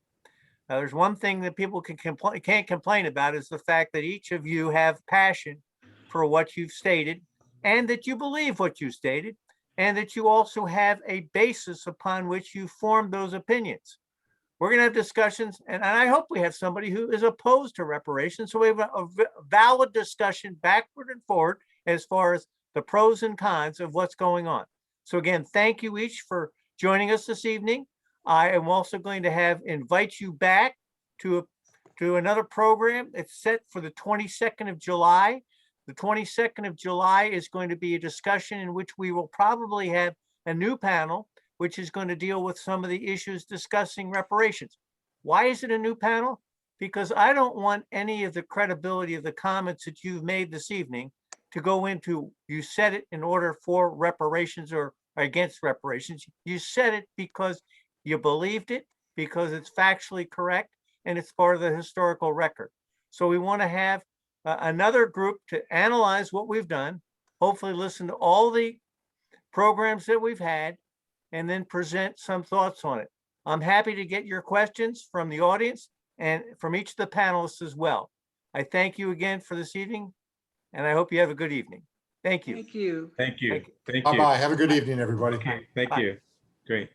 There's one thing that people can't complain about is the fact that each of you have passion for what you've stated, and that you believe what you stated, and that you also have a basis upon which you form those opinions. We're going to have discussions, and I hope we have somebody who is opposed to reparations, so we have a valid discussion backward and forward as far as the pros and cons of what's going on. So again, thank you each for joining us this evening. I am also going to invite you back to another program. It's set for the 22nd of July. The 22nd of July is going to be a discussion in which we will probably have a new panel, which is going to deal with some of the issues discussing reparations. Why is it a new panel? Because I don't want any of the credibility of the comments that you've made this evening to go into, you said it in order for reparations or against reparations. You said it because you believed it, because it's factually correct, and it's part of the historical record. So we want to have another group to analyze what we've done, hopefully listen to all the programs that we've had, and then present some thoughts on it. I'm happy to get your questions from the audience and from each of the panelists as well. I thank you again for this evening, and I hope you have a good evening. Thank you. Thank you. Thank you. Thank you. Bye-bye. Have a good evening, everybody. Okay, thank Bye. you. Great.